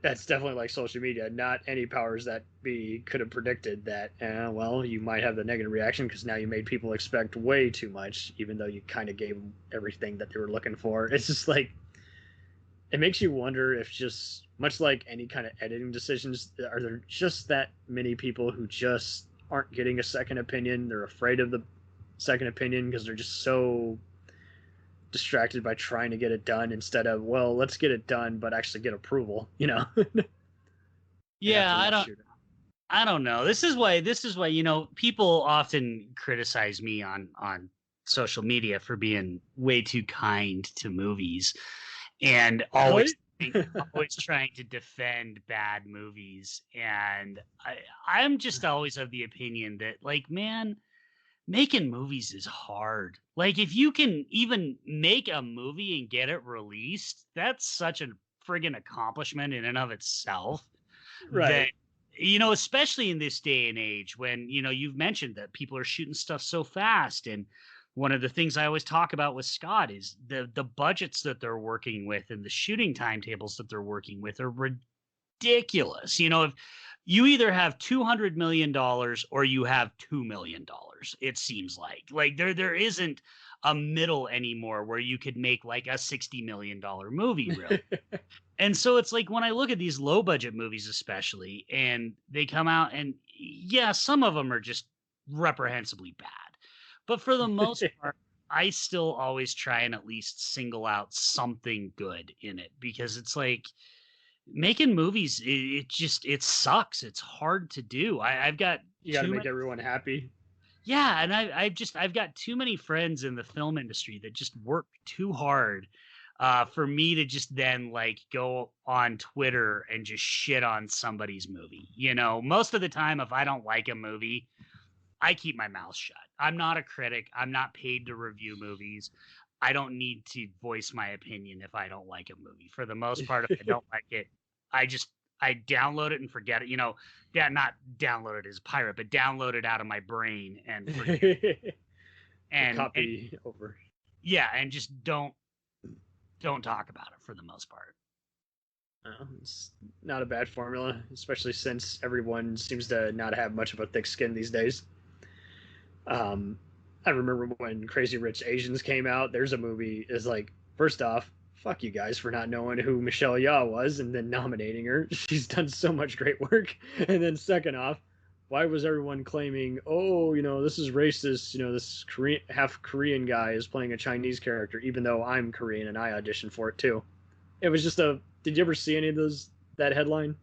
that's definitely like social media. Not any powers that be could have predicted that, well, you might have the negative reaction because now you made people expect way too much, even though you kind of gave them everything that they were looking for. It's just like, it makes you wonder if just much like any kind of editing decisions, are there just that many people who just aren't getting a second opinion? They're afraid of the second opinion because they're just so distracted by trying to get it done instead of, well, let's get it done but actually get approval. Yeah, I don't know. This is why people often criticize me on social media for being way too kind to movies and always trying to defend bad movies. And I'm just always of the opinion that, like, man, making movies is hard. Like, if you can even make a movie and get it released, that's such a friggin' accomplishment in and of itself. Right. That, especially in this day and age when, you've mentioned that people are shooting stuff so fast. And one of the things I always talk about with Scott is the budgets that they're working with and the shooting timetables that they're working with are ridiculous. If you either have $200 million or you have $2 million, it seems like there isn't a middle anymore where you could make like a $60 million movie, really. And so it's like when I look at these low budget movies, especially, and they come out and yeah, some of them are just reprehensibly bad. But for the most part, I still always try and at least single out something good in it because it's like making movies, it sucks. It's hard to do. I've got You got to make everyone happy. Yeah, and I've got too many friends in the film industry that just work too hard for me to just then like go on Twitter and just shit on somebody's movie. Most of the time, if I don't like a movie, I keep my mouth shut. I'm not a critic. I'm not paid to review movies. I don't need to voice my opinion if I don't like a movie. For the most part, if I don't like it, I download it and forget it. Not download it as a pirate, but download it out of my brain and forget it. And copy over. Yeah, and just don't talk about it for the most part. It's not a bad formula, especially since everyone seems to not have much of a thick skin these days. I remember when Crazy Rich Asians came out. There's a movie is like, first off, fuck you guys for not knowing who Michelle Yeoh was and then nominating her. She's done so much great work. And then second off, why was everyone claiming, oh, this is racist, this half Korean guy is playing a Chinese character, even though I'm Korean and I auditioned for it too. It was just did you ever see any of that headline?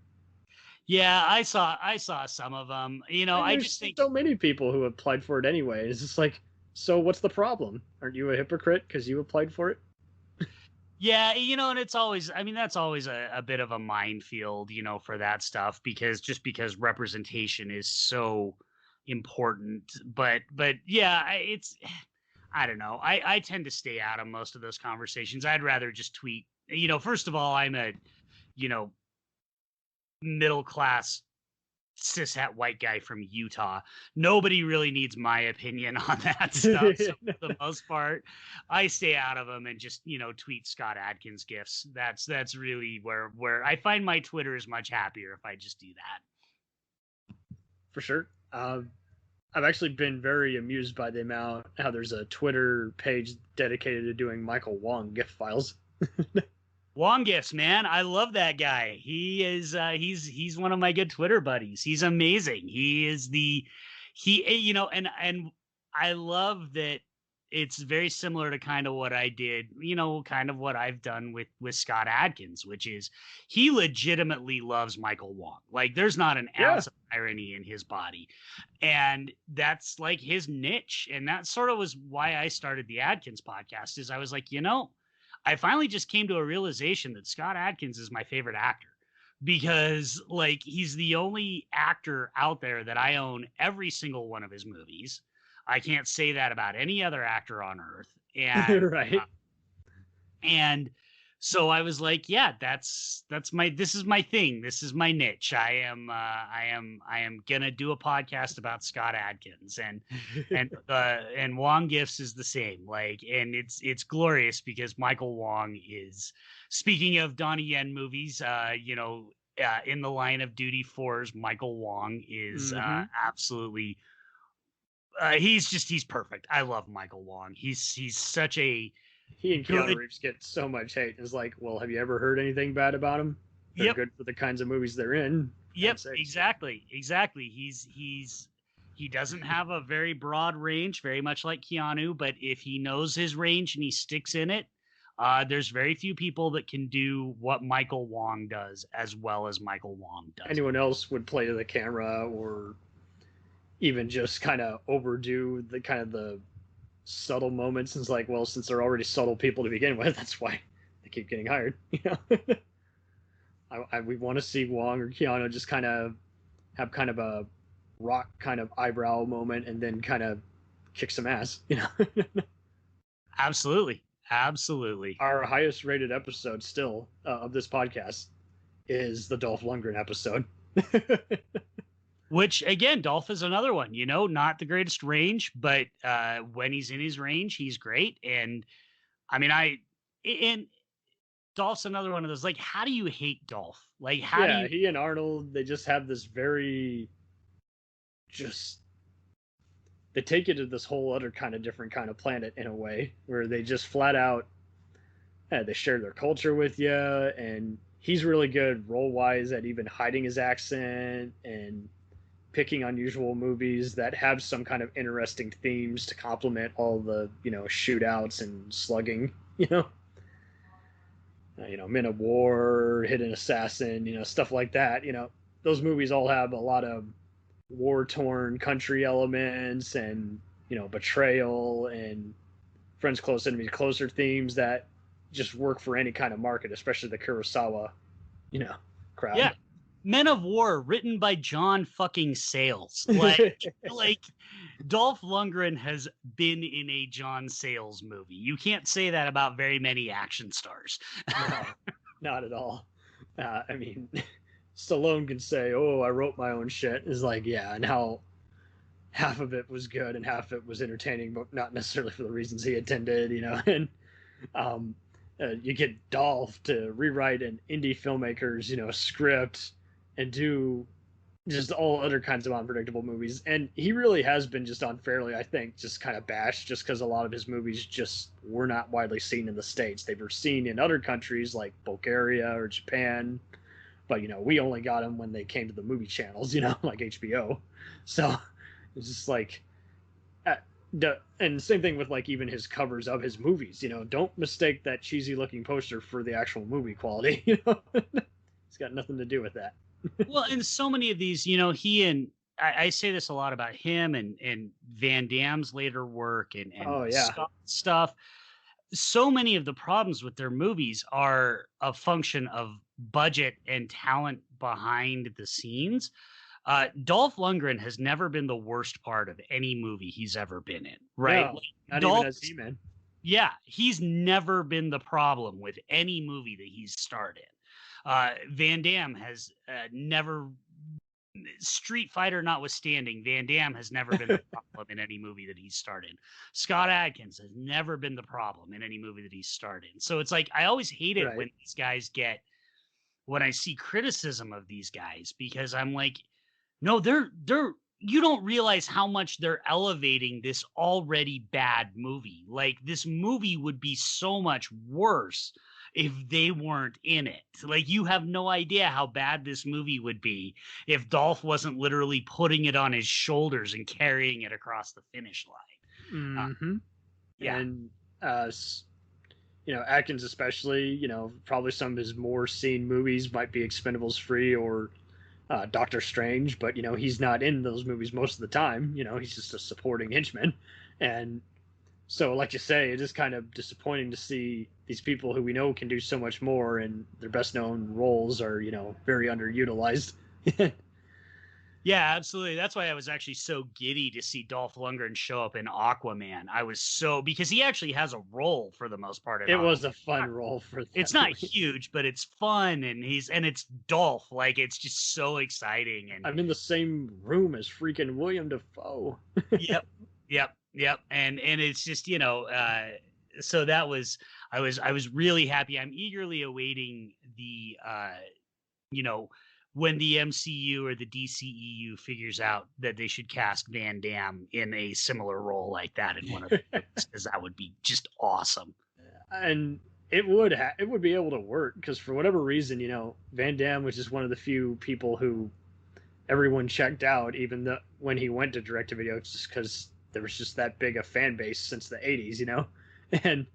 Yeah, I saw some of them. You know, I There's just think, so many people who applied for it anyway. It's just like, so what's the problem? Aren't you a hypocrite because you applied for it? yeah, you know, and it's always, I mean, that's always a bit of a minefield, you know, for that stuff, because representation is so important. But yeah, it's, I don't know. I tend to stay out of most of those conversations. I'd rather just tweet. You know, first of all, I'm a, you know, middle class cishet white guy from Utah. Nobody really needs my opinion on that stuff. So for the most part, I stay out of them and just, you know, tweet Scott Adkins gifs. That's really where I find my Twitter is much happier if I just do that. For sure. I've actually been very amused by the amount how there's a Twitter page dedicated to doing Michael Wong gift files. Wong gifts, man. I love that guy. He is he's one of my good Twitter buddies. He's amazing. You know, and I love that it's very similar to kind of what I did, you know, kind of what I've done with Scott Adkins, which is he legitimately loves Michael Wong. Like there's not an ounce of irony in his body. And that's like his niche. And that sort of was why I started the Adkins podcast is I was like, you know, I finally just came to a realization that Scott Adkins is my favorite actor because like he's the only actor out there that I own every single one of his movies. I can't say that about any other actor on earth. And right. And so I was like, yeah, this is my thing. This is my niche. I am gonna do a podcast about Scott Adkins and Wong Gifts is the same. Like, and it's glorious because Michael Wong is, speaking of Donnie Yen movies, you know, in the line of Duty 4's Michael Wong is absolutely he's perfect. I love Michael Wong. He's such a He and Keanu Reeves get so much hate. It's like, well, have you ever heard anything bad about him? They're good for the kinds of movies they're in. Yep, exactly. He doesn't have a very broad range, very much like Keanu, but if he knows his range and he sticks in it, there's very few people that can do what Michael Wong does as well as Michael Wong does. Anyone else would play to the camera or even just kind of overdo the kind of the subtle moments. And it's like, well, since they're already subtle people to begin with, that's why they keep getting hired. You know, we want to see Wong or Keanu just kind of have kind of a rock kind of eyebrow moment and then kind of kick some ass. You know. Absolutely. Our highest rated episode still of this podcast is the Dolph Lundgren episode. Which again, Dolph is another one, you know, not the greatest range, but when he's in his range, he's great. And I mean, and Dolph's another one of those, like, how do you hate Dolph? Like, how do you... he and Arnold, they just have this very, they take it to this whole other kind of different kind of planet in a way where they just flat out, they share their culture with you. And he's really good role-wise at even hiding his accent and picking unusual movies that have some kind of interesting themes to complement all the, you know, shootouts and slugging, you know, Men of War, Hidden Assassin, you know, stuff like that. You know, those movies all have a lot of war-torn country elements and, you know, betrayal and friends close, enemies closer themes that just work for any kind of market, especially the Kurosawa, you know, crowd. Yeah. Men of War, written by John fucking Sayles. Like, like Dolph Lundgren has been in a John Sayles movie. You can't say that about very many action stars. No, not at all. I mean, Stallone can say, "Oh, I wrote my own shit." Is like, yeah, and how half of it was good and half of it was entertaining, but not necessarily for the reasons he intended, you know. And you get Dolph to rewrite an indie filmmaker's, you know, script and do just all other kinds of unpredictable movies. And he really has been just unfairly, I think, just kind of bashed just because a lot of his movies just were not widely seen in the States. They were seen in other countries like Bulgaria or Japan. But, you know, we only got them when they came to the movie channels, you know, like HBO. So it's just like, and same thing with like even his covers of his movies. Don't mistake that cheesy looking poster for the actual movie quality. It's got nothing to do with that. Well, and so many of these, he and I say this a lot about him and Van Damme's later work and Oh yeah, Scott stuff. So many of the problems with their movies are a function of budget and talent behind the scenes. Dolph Lundgren has never been the worst part of any movie he's ever been in, right? No, Like, not Dolph, even as He-Man. yeah, he's never been the problem with any movie that he's starred in. Van Damme has never, Street Fighter notwithstanding, Van Damme has never been the problem in any movie that he's starred in. Scott Adkins has never been the problem in any movie that he's starred in. So it's like I always hate it when these guys when I see criticism of these guys, because I'm like, no, they're you don't realize how much they're elevating this already bad movie. Like, this movie would be so much worse if they weren't in it. Like, you have no idea how bad this movie would be if Dolph wasn't literally putting it on his shoulders and carrying it across the finish line. Mm-hmm. Yeah. And Atkins especially, probably some of his more seen movies might be Expendables 3 or Doctor Strange, but he's not in those movies most of the time. He's just a supporting henchman. And so, like you say, it is kind of disappointing to see these people who we know can do so much more, and their best known roles are very underutilized. Yeah, absolutely. That's why I was actually so giddy to see Dolph Lundgren show up in Aquaman. I was because he actually has a role for the most part. It was a fun role for that. It's not huge, but it's fun, and it's Dolph. Like, it's just so exciting. And I'm in the same room as freaking William Dafoe. yep. And it's just, so that was, I was really happy. I'm eagerly awaiting the, when the MCU or the DCEU figures out that they should cast Van Damme in a similar role like that in one of the movies, because that would be just awesome. And it would be able to work, because for whatever reason, Van Damme was just one of the few people who everyone checked out, even when he went to direct-to-video, just because there was just that big a fan base since the 80s, and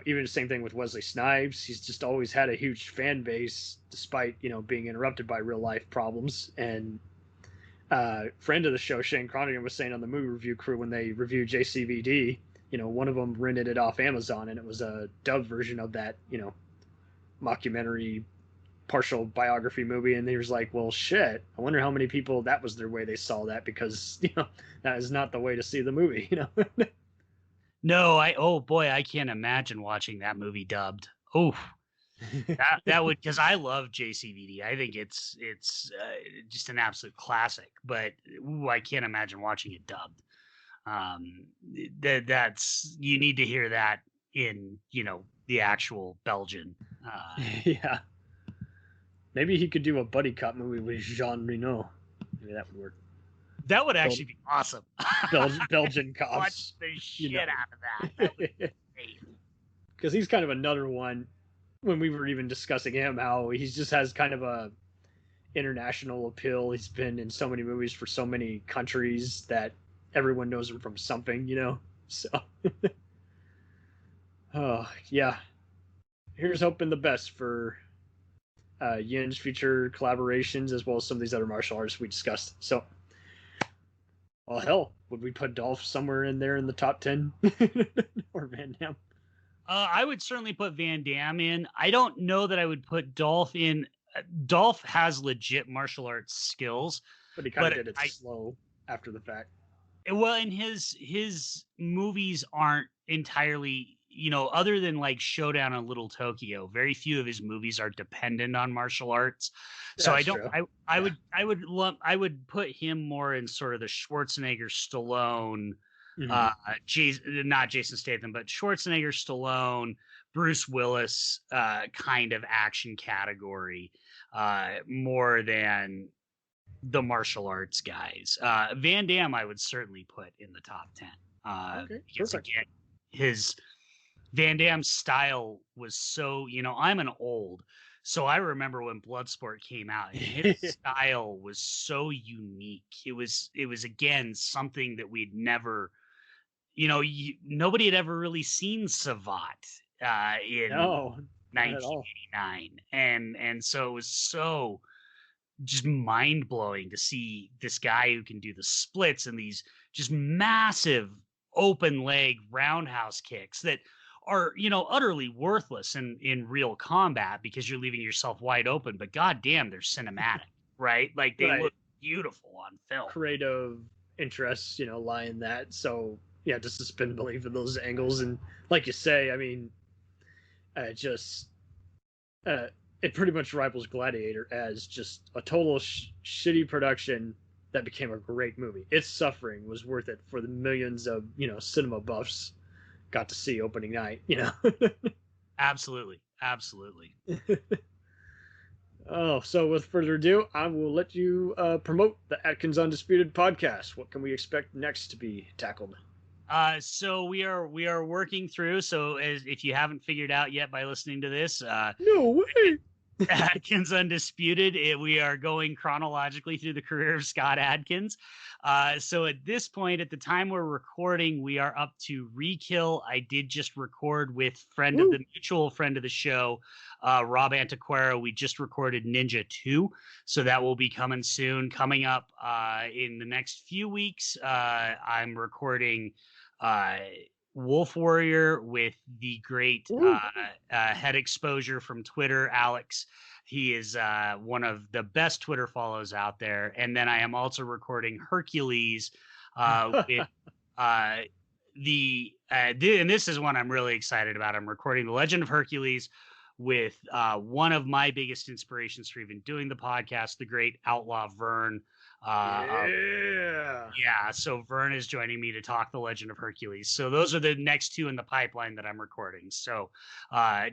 even the same thing with Wesley Snipes. He's just always had a huge fan base, despite being interrupted by real life problems. And friend of the show, Shane Cronigan, was saying on the movie review crew when they reviewed JCVD, one of them rented it off Amazon, and it was a dub version of that mockumentary partial biography movie, and he was like, well, shit, I wonder how many people that was their way they saw that, because that is not the way to see the movie. No, oh boy, I can't imagine watching that movie dubbed. Oh, that would, because I love JCVD. I think it's just an absolute classic. But I can't imagine watching it dubbed. That's, you need to hear that in the actual Belgian. Yeah, maybe he could do a buddy cop movie with Jean Reno. Maybe that would work. That would actually be awesome. Belgian cops. Watch the shit out of that. That would be great. Because he's kind of another one. When we were even discussing him, how he just has kind of a international appeal. He's been in so many movies for so many countries that everyone knows him from something, So, oh yeah. Here's hoping the best for Yen's future collaborations, as well as some of these other martial artists we discussed. So. Well, hell, would we put Dolph somewhere in there in the top 10? Or Van Damme? I would certainly put Van Damme in. I don't know that I would put Dolph in. Dolph has legit martial arts skills. But he kind of did it slow after the fact. Well, and his movies aren't entirely, other than like Showdown in Little Tokyo, very few of his movies are dependent on martial arts. So That's I would put him more in sort of the Schwarzenegger, Stallone, not Jason Statham, but Schwarzenegger, Stallone, Bruce Willis kind of action category, more than the martial arts guys. Van Damme I would certainly put in the top 10. Okay, because perfect. again, his Van Damme's style was so, I'm an old, so I remember when Bloodsport came out, and his style was so unique. It was again something that we'd never nobody had ever really seen Savat in No, not at all. 1989, and so it was so just mind blowing to see this guy who can do the splits and these just massive open leg roundhouse kicks that are utterly worthless in real combat because you're leaving yourself wide open, but goddamn, they're cinematic, right? Like they Right. look beautiful on film. Creative interests, lie in that. So yeah, to suspend belief in those angles, and like you say, I mean, it pretty much rivals Gladiator as just a total shitty production that became a great movie. Its suffering was worth it for the millions of cinema buffs got to see opening night. Absolutely. Oh, so with further ado, I will let you promote the Adkins Undisputed podcast. What can we expect next to be tackled? So we are working through. So if you haven't figured out yet by listening to this, No way. Adkins Undisputed, we are going chronologically through the career of Scott Adkins. So at this point, at the time we're recording, we are up to Re-Kill. I did just record with mutual friend of the show, Rob Antiquero. We just recorded Ninja 2. So that will be coming soon. Coming up in the next few weeks, I'm recording Wolf Warrior with the great head exposure from Twitter, Alex. He is one of the best Twitter follows out there. And then I am also recording Hercules with and this is one I'm really excited about. I'm recording The Legend of Hercules with one of my biggest inspirations for even doing the podcast, the great Outlaw Vern. So Vern is joining me to talk The Legend of Hercules. So those are the next two in the pipeline that I'm recording. So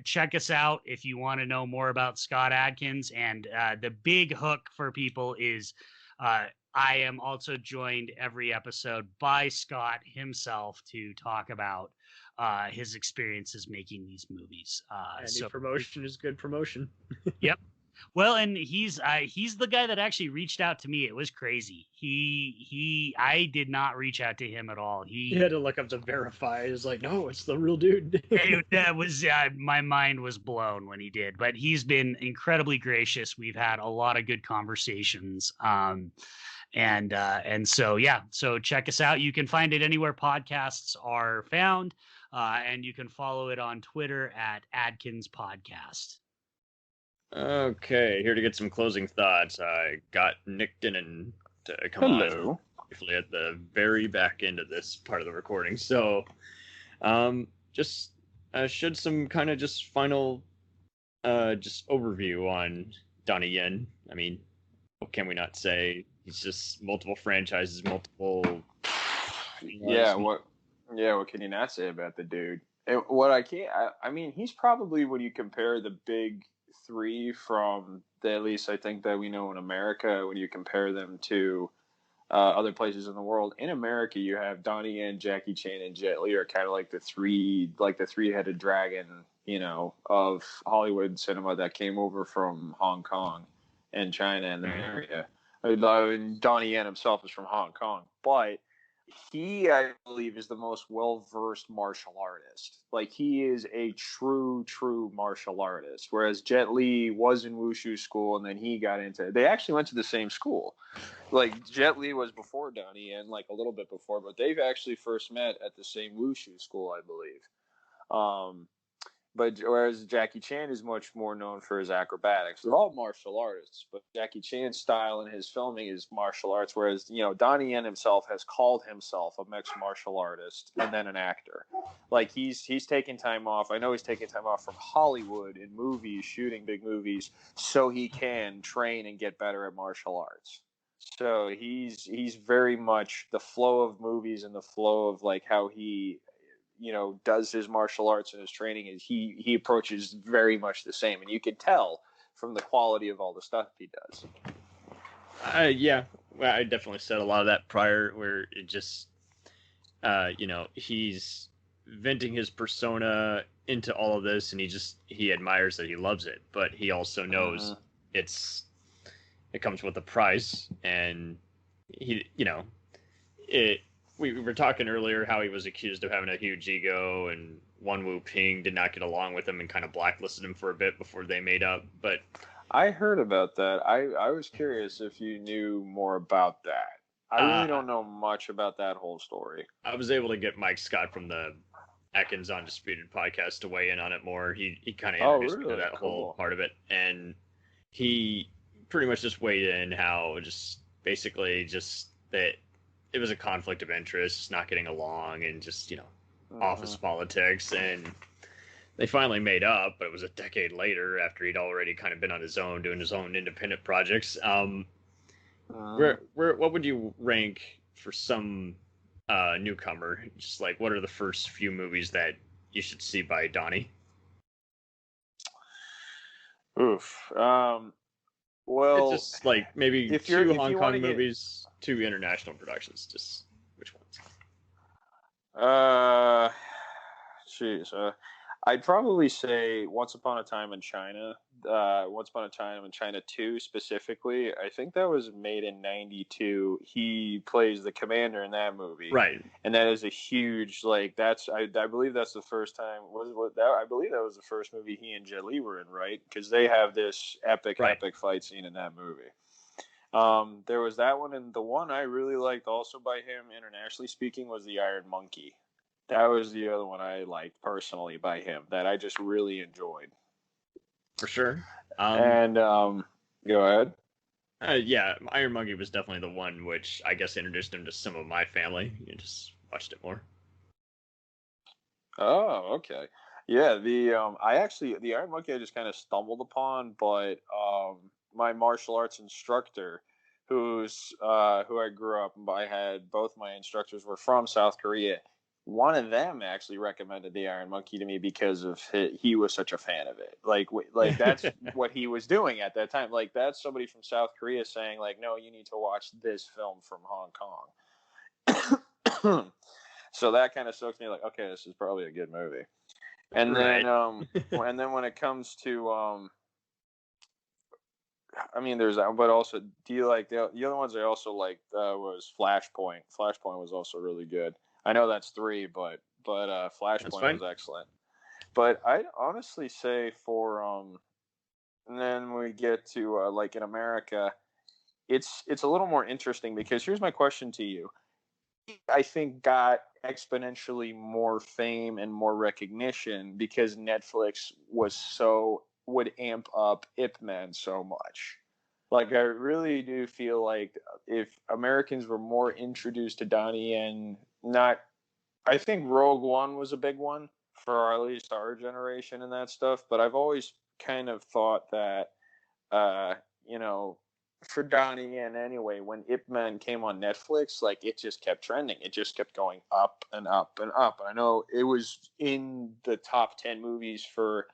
check us out if you want to know more about Scott Adkins. And the big hook for people is I am also joined every episode by Scott himself to talk about his experiences making these movies. Any promotion is good promotion. Yep. Well, and he's the guy that actually reached out to me. It was crazy. I did not reach out to him at all. He had to look up to verify. It was like, no, it's the real dude. That was my mind was blown when he did. But he's been incredibly gracious. We've had a lot of good conversations. And so so check us out. You can find it anywhere podcasts are found, and you can follow it on Twitter at Adkins Podcast. Okay, here to get some closing thoughts. I got Nick Denton to come on briefly at the very back end of this part of the recording. So, just should some kind of just final, just overview on Donnie Yen. I mean, what can we not say? He's just multiple franchises, multiple. What can you not say about the dude? And what I mean, he's probably, when you compare the big three from at least I think that we know in America, when you compare them to other places in the world. In America, you have Donnie Yen, Jackie Chan, and Jet Li are kind of like the three-headed dragon, of Hollywood cinema that came over from Hong Kong and China and the area. Donnie Yen himself is from Hong Kong, but he, I believe, is the most well-versed martial artist. Like, he is a true martial artist. Whereas Jet Li was in Wushu school, and then he got into. They actually went to the same school. Like, Jet Li was before Donnie Yen, like a little bit before, but they've actually first met at the same Wushu school, I believe. But whereas Jackie Chan is much more known for his acrobatics. They're all martial artists, but Jackie Chan's style in his filming is martial arts, whereas, Donnie Yen himself has called himself a mixed martial artist and then an actor. Like, he's taken time off. I know he's taken time off from Hollywood and movies, shooting big movies, so he can train and get better at martial arts. So he's very much the flow of movies and the flow of, like, how he does his martial arts and his training is he approaches very much the same, and you can tell from the quality of all the stuff he does. Well, I definitely said a lot of that prior, where it just, he's venting his persona into all of this, and he admires that, he loves it, but he also knows it comes with a price, and he, we were talking earlier how he was accused of having a huge ego, and One Wu Ping did not get along with him and kind of blacklisted him for a bit before they made up. But I heard about that. I was curious if you knew more about that. I really don't know much about that whole story. I was able to get Mike Scott from the Adkins Undisputed podcast to weigh in on it more. He kind of introduced me to that whole part of it, and he pretty much just weighed in how just basically just that it was a conflict of interest, not getting along, and just office politics, and they finally made up, but it was a decade later after he'd already kind of been on his own doing his own independent projects. What would you rank for some newcomer? Just like, what are the first few movies that you should see by Donnie? Oof. Well, it's just like maybe if two you Hong wanna Kong get- movies, two international productions. Just which ones? I'd probably say Once Upon a Time in China. Once Upon a Time in China 2 specifically. I think that was made in '92. He plays the commander in that movie. Right. And that is a huge, like, I believe that's the first time, I believe that was the first movie he and Jet Li were in, right? Because they have this epic fight scene in that movie. There was that one, and the one I really liked also by him, internationally speaking, was The Iron Monkey. That was the other one I liked personally by him that I just really enjoyed. For sure. Go ahead. Yeah, Iron Monkey was definitely the one which I guess introduced him to some of my family. You just watched it more. Oh, okay. Yeah, the Iron Monkey I just kind of stumbled upon, but my martial arts instructor, who I grew up by, had both my instructors were from South Korea. One of them actually recommended the Iron Monkey to me because of he was such a fan of it. Like that's what he was doing at that time. Like, that's somebody from South Korea saying, like, no, you need to watch this film from Hong Kong. So that kind of soaks me, like, okay, this is probably a good movie. And then and then when it comes to I mean, there's that, but also, do you like the other ones I also liked was Flashpoint. Flashpoint was also really good. I know that's 3, but Flashpoint was excellent. But I'd honestly say and then we get to like in America, it's a little more interesting because here's my question to you. I think got exponentially more fame and more recognition because Netflix would amp up Ip Man so much. Like, I really do feel like if Americans were more introduced to Donnie Yen, I think Rogue One was a big one for at least our generation and that stuff. But I've always kind of thought that, for Donnie Yen anyway, when Ip Man came on Netflix, like, it just kept trending. It just kept going up and up and up. And I know it was in the top 10 movies for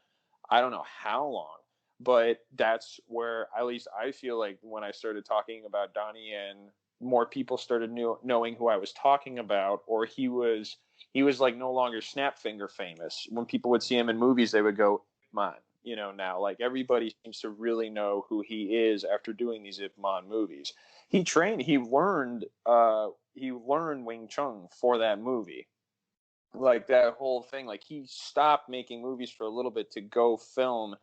I don't know how long. But that's where, at least I feel like, when I started talking about Donnie Yen, more people started knowing who I was talking about, or he was like no longer Snapfinger famous. When people would see him in movies, they would go, "Man," now like everybody seems to really know who he is after doing these Ip Man movies. He learned Wing Chun for that movie. Like, that whole thing, like, he stopped making movies for a little bit to go film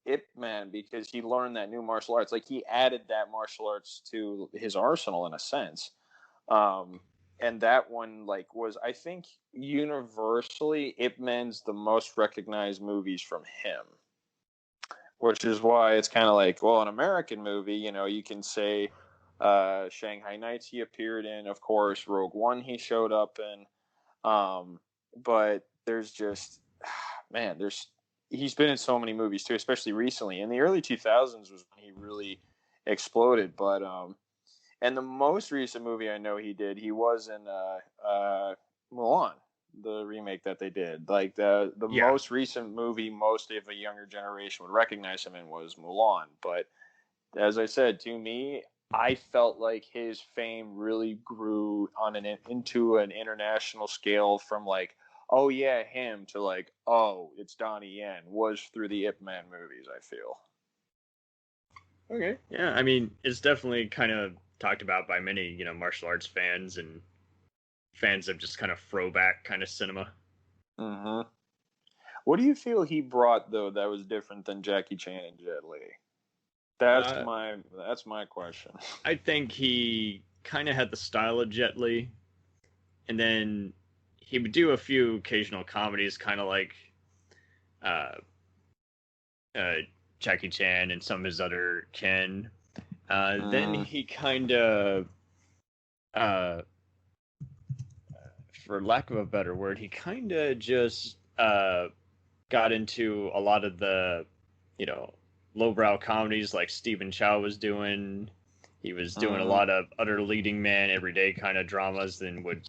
Ip Man because he learned that new martial arts. Like, he added that martial arts to his arsenal in a sense. And that one, like, was, I think, universally, Ip Man's the most recognized movies from him. Which is why it's kind of like, well, an American movie, you can say Shanghai Nights he appeared in, of course, Rogue One he showed up in. But there's just, man, he's been in so many movies too, especially recently. In the early 2000s was when he really exploded. But, and the most recent movie I know he was in, Mulan, the remake that they did. Like, the most recent movie most of a younger generation would recognize him in was Mulan. But as I said, to me, I felt like his fame really grew into an international scale from like, oh yeah, him, to like, oh, it's Donnie Yen, was through the Ip Man movies, I feel. Okay. Yeah, I mean, it's definitely kind of talked about by many, martial arts fans, and fans of just kind of throwback kind of cinema. Mm-hmm. What do you feel he brought though that was different than Jackie Chan and Jet Li? That's my question. I think he kind of had the style of Jet Li, and then he would do a few occasional comedies, kind of like Jackie Chan and some of his other kin. Then he kind of, for lack of a better word, he kind of just got into a lot of the, lowbrow comedies like Stephen Chow was doing. He was doing a lot of utter leading man, everyday kind of dramas, then would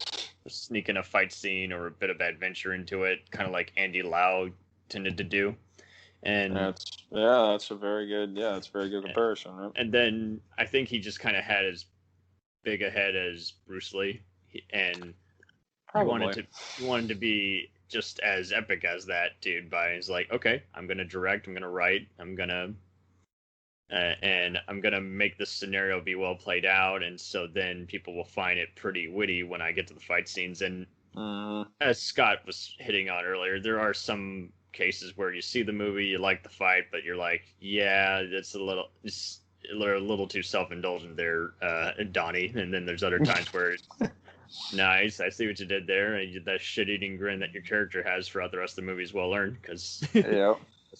sneak in a fight scene or a bit of adventure into it, kind of like Andy Lau tended to do. And that's a very good comparison, right? And then I think he just kind of had as big a head as Bruce Lee, and he wanted to be just as epic as that dude. He's like, okay, I'm gonna direct, I'm gonna write, and I'm gonna make this scenario be well played out, and so then people will find it pretty witty when I get to the fight scenes. And as Scott was hitting on earlier, there are some cases where you see the movie, you like the fight, but you're like, yeah, it's a little too self-indulgent there, Donnie. And then there's other times where nice, I see what you did there, and that shit-eating grin that your character has throughout the rest of the movie is well earned, because this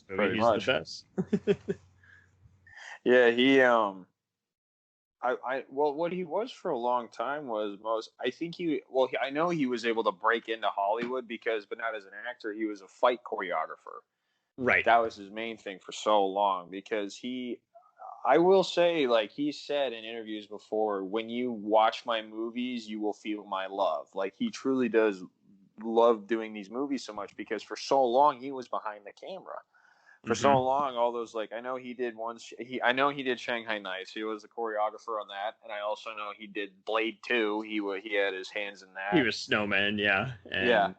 movie is the best. Yeah, he what he was for a long time was I know he was able to break into Hollywood but not as an actor. He was a fight choreographer. Right. That was his main thing for so long, because I will say, like he said in interviews before, when you watch my movies, you will feel my love. Like, he truly does love doing these movies so much, because for so long he was behind the camera. For so long, all those, like, I know he did Shanghai Nights. He was the choreographer on that, and I also know he did Blade 2. He had his hands in that. He was Snowman, yeah. And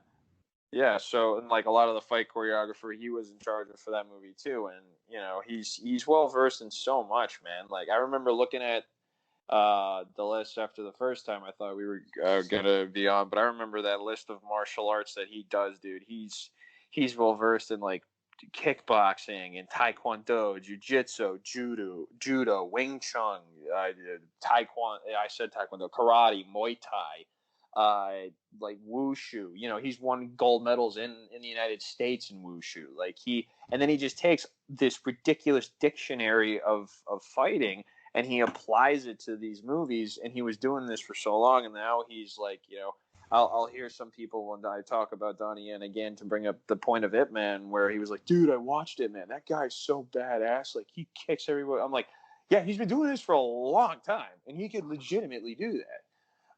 yeah. So, and like a lot of the fight choreography, he was in charge of for that movie too. And he's well versed in so much, man. Like, I remember looking at the list after the first time I thought we were gonna be on, but I remember that list of martial arts that he does, dude. He's well versed in like kickboxing and taekwondo, jiu-jitsu, judo, Wing Chun, taekwondo, karate, Muay Thai, like wushu. He's won gold medals in the United States in wushu. And then he just takes this ridiculous dictionary of fighting and he applies it to these movies. And he was doing this for so long, and now he's like, I'll hear some people when I talk about Donnie Yen again to bring up the point of Ip Man, where he was like, dude, I watched it, man. That guy's so badass. Like, he kicks everyone. I'm like, yeah, he's been doing this for a long time, and he could legitimately do that.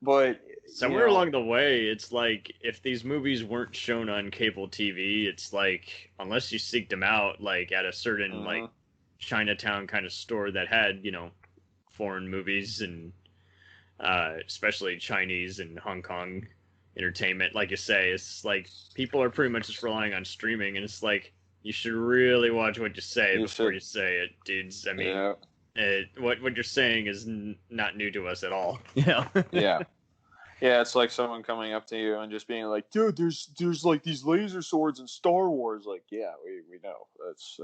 But somewhere along the way, it's like, if these movies weren't shown on cable TV, it's like, unless you seeked them out, like at a certain like Chinatown kind of store that had, foreign movies and especially Chinese and Hong Kong entertainment, like you say, it's like people are pretty much just relying on streaming, and it's like, you should really watch what you say before you say it, dudes. I mean, what you're saying is not new to us at all. Yeah, it's like someone coming up to you and just being like, dude, there's like these laser swords in Star Wars. Like, yeah, we know. That's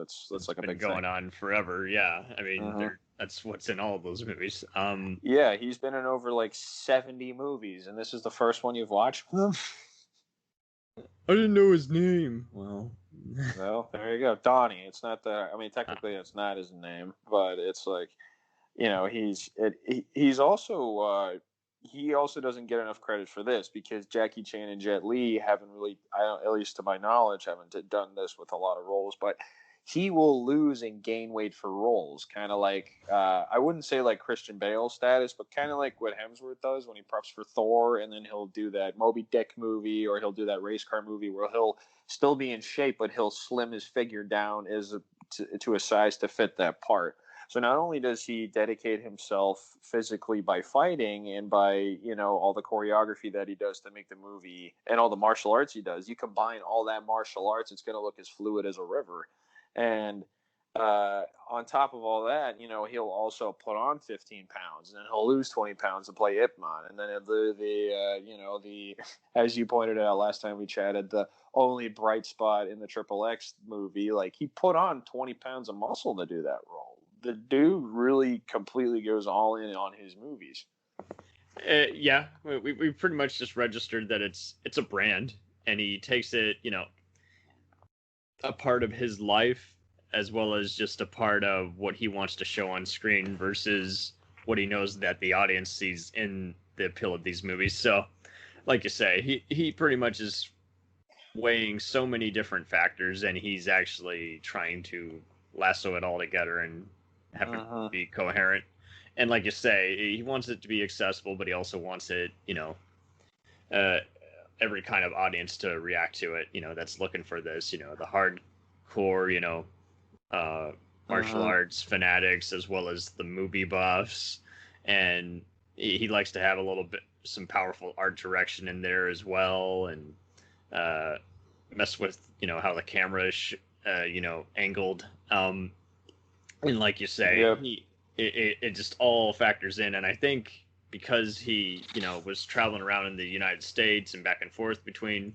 like a big thing. Going on forever. Yeah, I mean, that's what's in all of those movies. Yeah, he's been in over like 70 movies, and this is the first one you've watched with him? I didn't know his name. Well, there you go. Donnie. It's not that. I mean, technically it's not his name, but it's like, he's also he also doesn't get enough credit for this, because Jackie Chan and Jet Li haven't really, at least to my knowledge, haven't done this with a lot of roles, but he will lose and gain weight for roles, kind of like, I wouldn't say like Christian Bale status, but kind of like what Hemsworth does when he preps for Thor, and then he'll do that Moby Dick movie, or he'll do that race car movie where he'll still be in shape, but he'll slim his figure down to a size to fit that part. So not only does he dedicate himself physically by fighting and by, all the choreography that he does to make the movie and all the martial arts he does, you combine all that martial arts, it's going to look as fluid as a river. And on top of all that, he'll also put on 15 pounds, and then he'll lose 20 pounds to play Ip Man, and then the as you pointed out last time we chatted, the only bright spot in the Triple X movie, like he put on 20 pounds of muscle to do that role. The dude really completely goes all in on his movies. Yeah, we pretty much just registered that it's a brand, and he takes it, a part of his life as well as just a part of what he wants to show on screen versus what he knows that the audience sees in the appeal of these movies. So, like you say, he pretty much is weighing so many different factors, and he's actually trying to lasso it all together and have it be coherent. And like you say, he wants it to be accessible, but he also wants it, every kind of audience to react to it, that's looking for this, the hardcore, martial arts fanatics, as well as the movie buffs. And he likes to have a little bit, some powerful art direction in there as well, and mess with, how the camera is, angled. And like you say, Yep. It just all factors in. And I think because he, was traveling around in the United States and back and forth between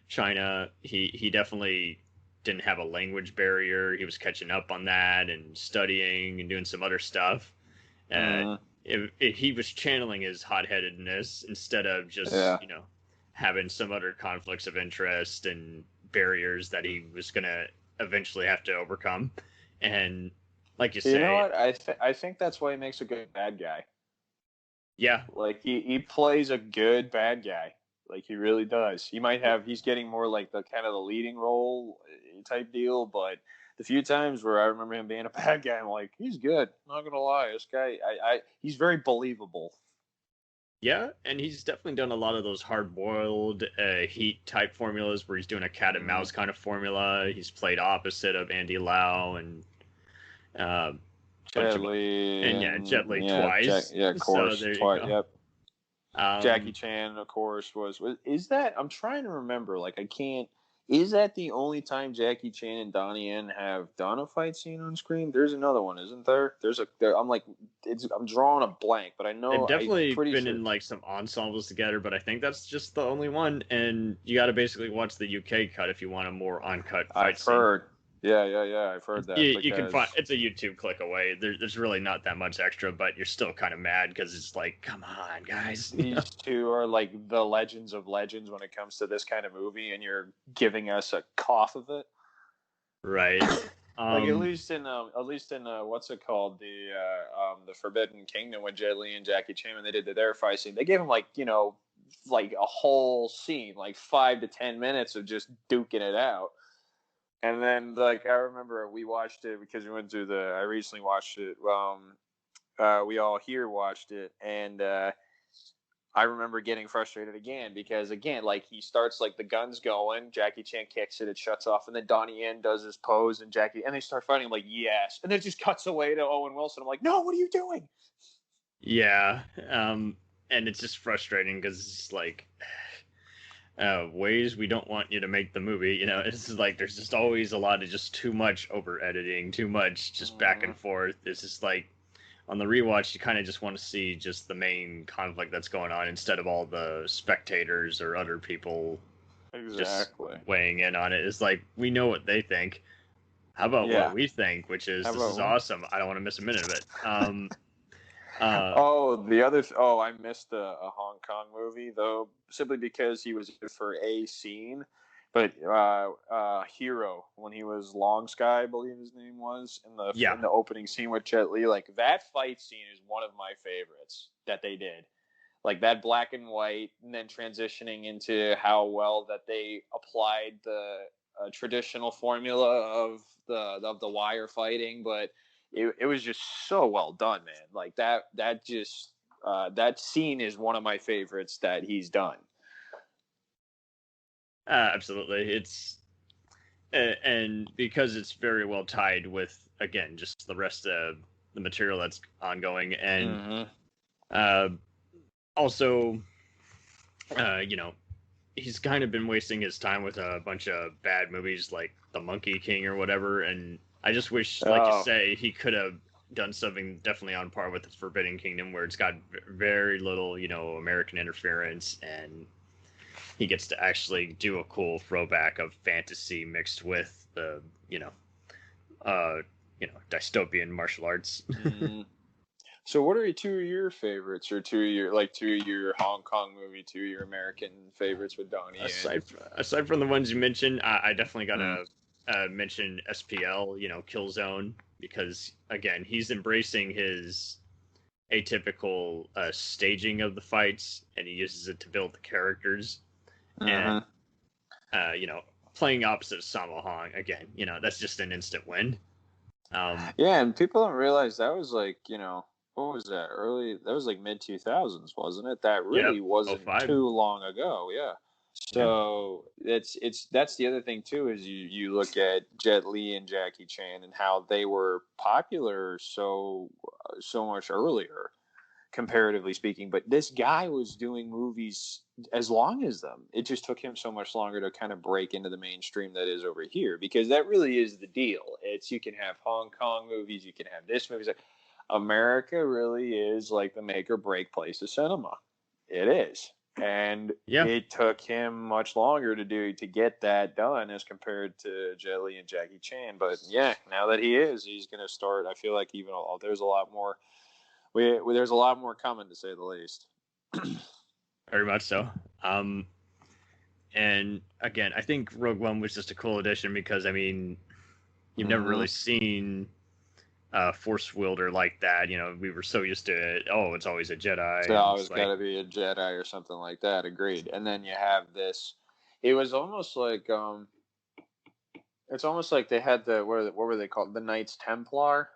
China, he definitely didn't have a language barrier. He was catching up on that and studying and doing some other stuff. He was channeling his hot-headedness instead of just, having some other conflicts of interest and barriers that he was going to eventually have to overcome. And like you say, you know what? I think that's why he makes a good bad guy. Yeah. Like he plays a good bad guy. Like he really does. He's getting more like the kind of the leading role type deal, but the few times where I remember him being a bad guy, I'm like, he's good. Not gonna lie, this guy, he's very believable. Yeah, and he's definitely done a lot of those hard-boiled Heat type formulas where he's doing a cat and mouse kind of formula. He's played opposite of Andy Lau and Jet Li, Jet Li twice. Of course, so twice. Yep. Jackie Um, Chan, of course, was. Is that? I'm trying to remember. Like, I can't. Is that the only time Jackie Chan and Donnie Yen have done a fight scene on screen? There's another one, isn't there? I'm like, I'm drawing a blank, but I know they've definitely I'm pretty been sure. in like some ensembles together, but I think that's just the only one. And you got to basically watch the UK cut if you want a more uncut fight I've scene. heard. Yeah. I've heard that. You can find it's a YouTube click away. There's really not that much extra, but you're still kind of mad because it's like, come on, guys. These two are like the legends of legends when it comes to this kind of movie, and you're giving us a cough of it. Right. Like at least in what's it called, the Forbidden Kingdom with Jet Li and Jackie Chan when they did their fight scene, they gave him like like a whole scene, like 5 to 10 minutes of just duking it out. And then, like, I remember we watched it because we went to I recently watched it. We all here watched it. And I remember getting frustrated again because, again, like, he starts, like, the gun's going. Jackie Chan kicks it. It shuts off. And then Donnie Yen does his pose. And they start fighting. I'm like, yes. And then it just cuts away to Owen Wilson. I'm like, no, what are you doing? Yeah. And it's just frustrating because it's like... ways we don't want you to make the movie, it's just like there's just always a lot of just too much over editing, too much just back and forth. It's just like on the rewatch you kind of just want to see just the main conflict that's going on instead of all the spectators or other people just weighing in on it. It's like we know what they think. How about what we think, which is this is awesome. I don't want to miss a minute of it. I missed a Hong Kong movie though, simply because he was in for a scene. But Hero, when he was Long Sky, I believe his name was, in the opening scene with Jet Li, like that fight scene is one of my favorites that they did. Like that black and white, and then transitioning into how well that they applied the traditional formula of the wire fighting, but it was just so well done, man. Like that scene is one of my favorites that he's done. Absolutely. It's and because it's very well tied with, again, just the rest of the material that's ongoing, and also he's kind of been wasting his time with a bunch of bad movies like The Monkey King or whatever, and I just wish, like you say, he could have done something definitely on par with the Forbidden Kingdom, where it's got very little, American interference, and he gets to actually do a cool throwback of fantasy mixed with the, dystopian martial arts. So, what are two of your favorites, or two of your Hong Kong movie, two of your American favorites with Donnie Yen? Aside from the ones you mentioned, I definitely gotta mention SPL, Killzone, because again, he's embracing his atypical staging of the fights, and he uses it to build the characters. And playing opposite of Sammo Hung, again, that's just an instant win. And people don't realize that was like, what was that? That was like mid 2000s, wasn't it? That really wasn't 05. too long ago. Yeah. So that's the other thing too, is you look at Jet Li and Jackie Chan and how they were popular so much earlier, comparatively speaking. But this guy was doing movies as long as them. It just took him so much longer to kind of break into the mainstream that is over here, because that really is the deal. It's, you can have Hong Kong movies, you can have this movies. America really is like the make or break place of cinema. It is. And it took him much longer to get that done as compared to Jet Li and Jackie Chan. But now that he's going to start, I feel like there's a lot more. There's a lot more coming, to say the least. Very much so. And again, I think Rogue One was just a cool addition, because you've never really seen Force wielder like that. We were so used to it. Oh, it's always a Jedi. It's always got to be a Jedi or something like that. Agreed. And then you have this. It was almost like it's almost like they had what were they called? The Knights Templar.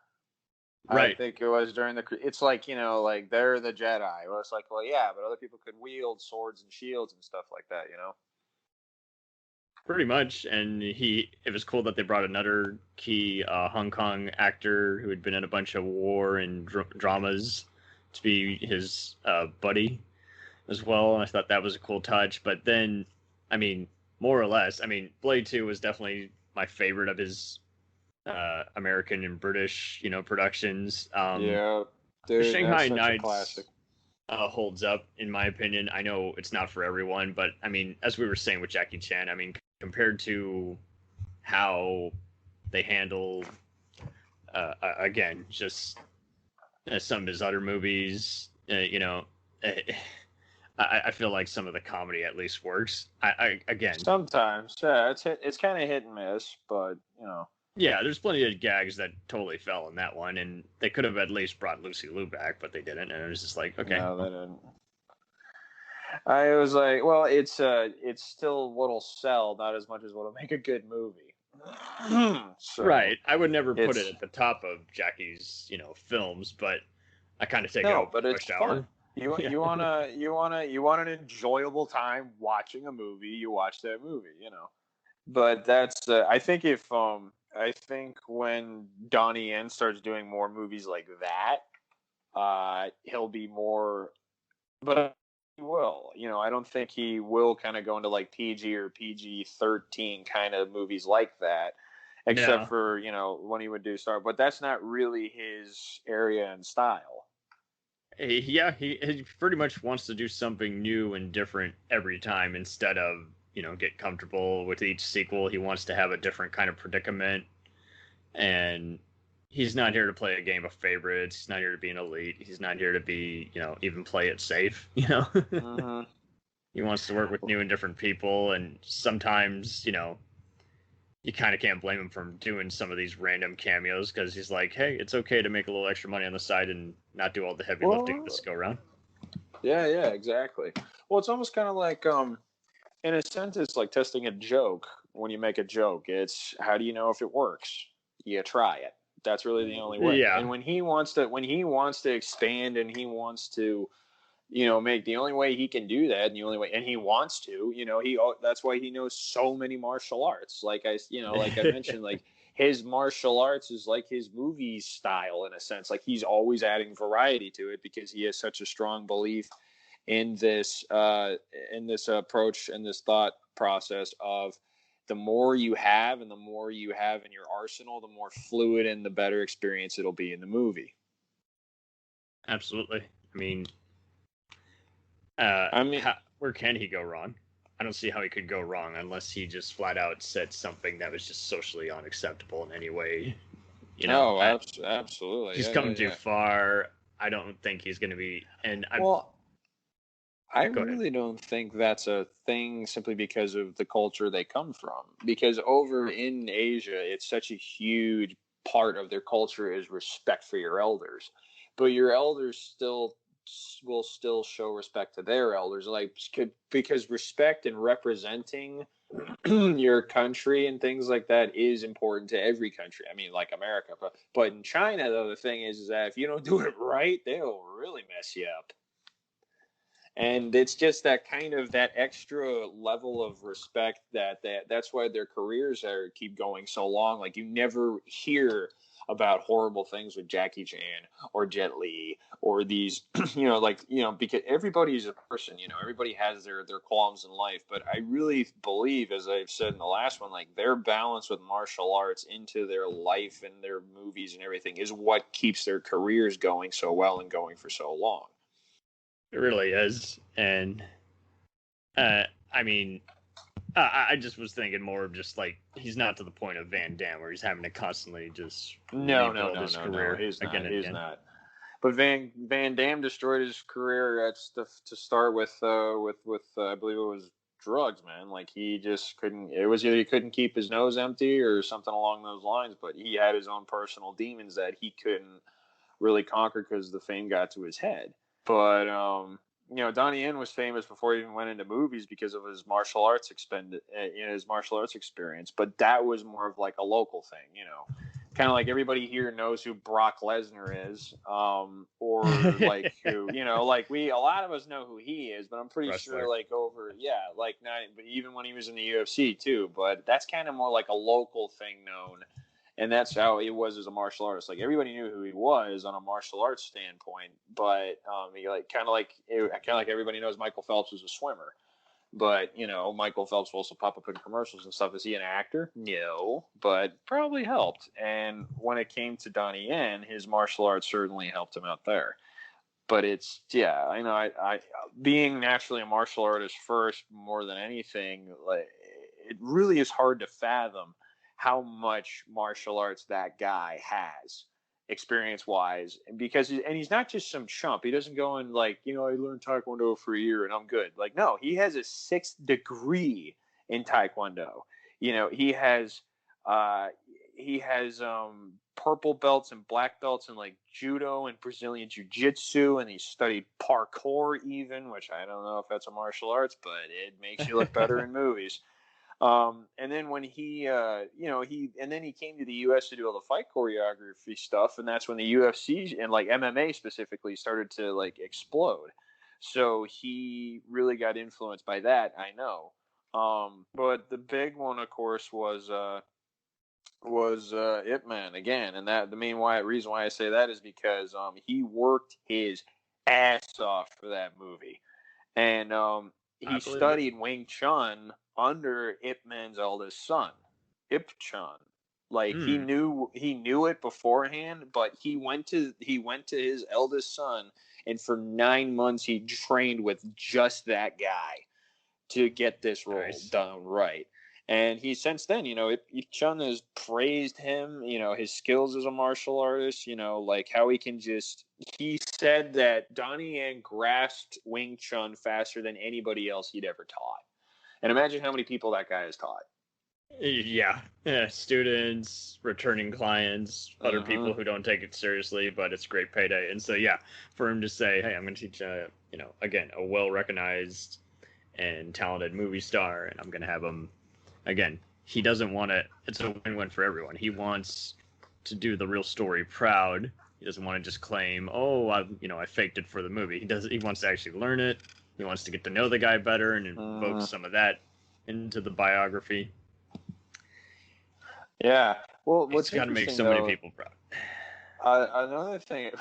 Right. I think it was during it's like, like they're the Jedi. Well, it's like, well, yeah, but other people could wield swords and shields and stuff like that, Pretty much. And it was cool that they brought another key Hong Kong actor who had been in a bunch of war and dramas to be his buddy as well. And I thought that was a cool touch. But then, more or less, Blade 2 was definitely my favorite of his American and British, productions. Dude, Shanghai Nights holds up, in my opinion. I know it's not for everyone, but as we were saying with Jackie Chan, compared to how they handle, again, just some of his other movies, I feel like some of the comedy at least works. Again, sometimes, it's kind of hit and miss, but Yeah, there's plenty of gags that totally fell in that one, and they could have at least brought Lucy Liu back, but they didn't, and it was just like, okay. No, they didn't. I was like, well, it's still what'll sell, not as much as what'll make a good movie. Right. I would never put it at the top of Jackie's, films, but I kind of take but it's fun. You want an enjoyable time watching a movie, you watch that movie, But that's I think when Donnie Yen starts doing more movies like that, he'll be more. But he will, I don't think he will kind of go into like PG or PG-13 kind of movies like that, except for when he would do Star. But that's not really his area and style. He pretty much wants to do something new and different every time, instead of get comfortable with each sequel. He wants to have a different kind of predicament, and he's not here to play a game of favorites. He's not here to be an elite. He's not here to be, even play it safe, Mm-hmm. He wants to work with new and different people, and sometimes, you kind of can't blame him for doing some of these random cameos, because he's like, hey, it's okay to make a little extra money on the side and not do all the heavy lifting this go around. Yeah, exactly. Well, it's almost kind of like, in a sense, it's like testing a joke. When you make a joke, it's how do you know if it works? You try it. That's really the only way. Yeah. And when he wants to expand, and he wants to, make, the only way he can do that, and the only way, and he wants to, that's why he knows so many martial arts. Like I mentioned, like his martial arts is like his movie style in a sense. Like he's always adding variety to it, because he has such a strong belief in this approach and this thought process of the more you have and the more you have in your arsenal, the more fluid and the better experience it'll be in the movie. Absolutely. I mean, where can he go wrong? I don't see how he could go wrong unless he just flat out said something that was just socially unacceptable in any way. You know, absolutely. He's come too far. I don't think he's going to be. And I really don't think that's a thing simply because of the culture they come from. Because over in Asia, it's such a huge part of their culture is respect for your elders. But your elders will still show respect to their elders, because respect and representing your country and things like that is important to every country. I mean, like America, but in China, though, the thing is that if you don't do it right, they'll really mess you up. And it's just that kind of that extra level of respect that's why their careers keep going so long. Like, you never hear about horrible things with Jackie Chan or Jet Li or these, because everybody's a person, everybody has their qualms in life. But I really believe, as I've said in the last one, like, their balance with martial arts into their life and their movies and everything is what keeps their careers going so well and going for so long. It really is. And I mean, I just was thinking more of just like, he's not to the point of Van Damme where he's having to constantly just rebuild his career. He's not. But Van Damme destroyed his career to start with I believe it was drugs, man. Like, he just couldn't. It was either he couldn't keep his nose empty or something along those lines. But he had his own personal demons that he couldn't really conquer because the fame got to his head. But Donnie Yen was famous before he even went into movies because of his martial arts experience. But that was more of like a local thing, kind of like everybody here knows who Brock Lesnar is, or like who, like a lot of us know who he is. But I'm pretty sure, like but even when he was in the UFC too. But that's kind of more like a local thing known. And that's how he was as a martial artist. Like, everybody knew who he was on a martial arts standpoint, but he kind of like everybody knows Michael Phelps was a swimmer. But Michael Phelps will also pop up in commercials and stuff. Is he an actor? No, but probably helped. And when it came to Donnie Yen, his martial arts certainly helped him out there. But it's I being naturally a martial artist first more than anything, like, it really is hard to fathom how much martial arts that guy has experience-wise, because he's not just some chump. He doesn't go in like, I learned Taekwondo for a year and I'm good. Like, no, he has a 6th degree in Taekwondo. He has purple belts and black belts in like judo and Brazilian jiu-jitsu, and he studied parkour even, which I don't know if that's a martial arts, but it makes you look better in movies. And then when he came to the U.S. to do all the fight choreography stuff, and that's when the UFC and like MMA specifically started to like explode. So he really got influenced by that, I know. But the big one, of course, was Ip Man again, and that the main reason why I say that is because he worked his ass off for that movie, and he studied Wing Chun under Ip Man's eldest son, Ip Chun. Like, he knew it beforehand, but he went to his eldest son, and for 9 months he trained with just that guy to get this role done right. And he since then, Ip Chun has praised him, his skills as a martial artist, like how he said that Donnie Yen grasped Wing Chun faster than anybody else he'd ever taught. And imagine how many people that guy has taught. Yeah. Students, returning clients, other people who don't take it seriously, but it's great payday. And so, yeah, for him to say, hey, I'm going to teach, again, a well-recognized and talented movie star, and I'm going to have him, again, he doesn't want to, it's a win-win for everyone. He wants to do the real story proud. He doesn't want to just claim, I faked it for the movie. He wants to actually learn it. He wants to get to know the guy better and invoke some of that into the biography. Yeah. Well, it's got to make so many people proud. Another thing,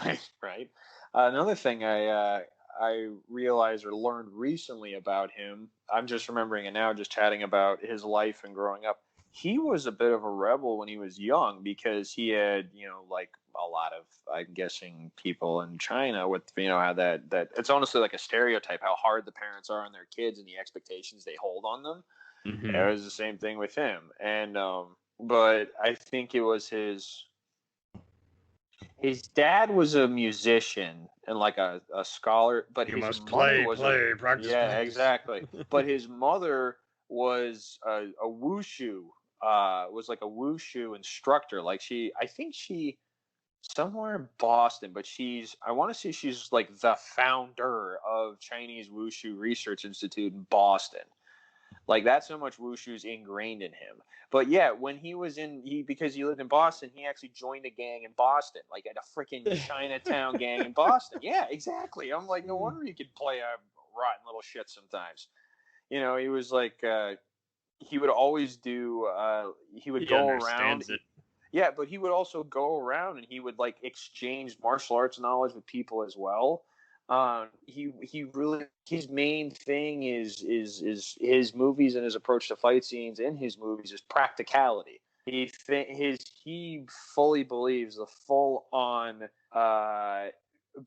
right? Another thing I I realized or learned recently about him, I'm just remembering it now, just chatting about his life and growing up. He was a bit of a rebel when he was young because he had, like a lot of, I'm guessing, people in China with, how that it's honestly like a stereotype, how hard the parents are on their kids and the expectations they hold on them. Mm-hmm. It was the same thing with him. And, but I think it was his dad was a musician and like a scholar, but You his must mother play, was practice. yeah, practice. exactly. But his mother was a wushu, was like a wushu instructor. Like I think she somewhere in Boston, but I want to say she's like the founder of Chinese Wushu Research Institute in Boston. Like that's how much wushu's ingrained in him. But yeah, when he was because he lived in Boston, he actually joined a gang in Boston, like at a freaking Chinatown gang in Boston. Yeah, exactly. I'm like, no wonder he could play a rotten little shit sometimes. He was like, he would always do, he would go around. It. Yeah, but he would also go around and he would like exchange martial arts knowledge with people as well. He really, his main thing is his movies and his approach to fight scenes in his movies is practicality. He fully believes the full on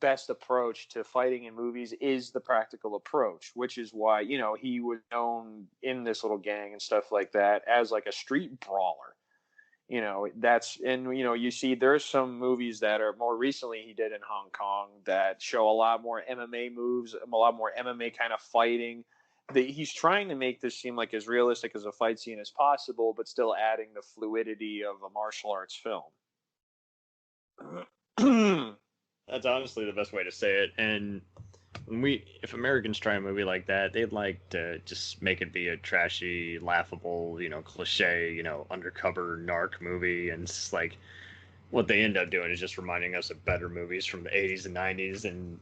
best approach to fighting in movies is the practical approach, which is why he was known in this little gang and stuff like that as like a street brawler. You see there's some movies that are more recently he did in Hong Kong that show a lot more MMA moves, a lot more MMA kind of fighting. He's trying to make this seem like as realistic as a fight scene as possible, but still adding the fluidity of a martial arts film. That's honestly the best way to say it. And if Americans try a movie like that, they'd like to just make it be a trashy, laughable, cliche, undercover narc movie. And it's like what they end up doing is just reminding us of better movies from the 80s and 90s. And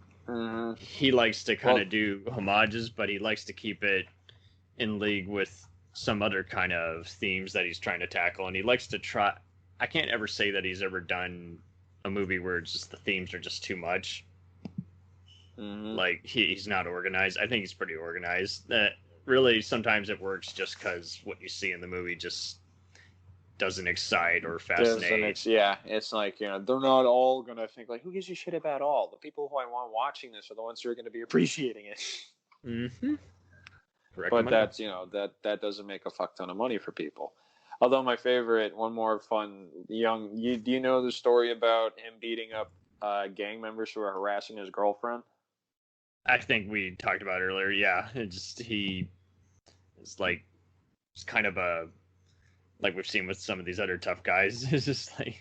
he likes to kind of do homages, but he likes to keep it in league with some other kind of themes that he's trying to tackle. And he likes to try. I can't ever say that he's ever done a movie where it's just the themes are just too much. Like he's not organized. I think he's pretty organized. Really, sometimes it works just because what you see in the movie just doesn't excite or fascinate. It's like they're not all gonna think like, who gives a shit about all? The people who I want watching this are the ones who are going to be appreciating it. But that's that doesn't make a fuck ton of money for people. Although my favorite, one more fun do you know the story about him beating up gang members who are harassing his girlfriend? I think we talked about it earlier. Yeah, it's kind of a, like we've seen with some of these other tough guys. It's just like,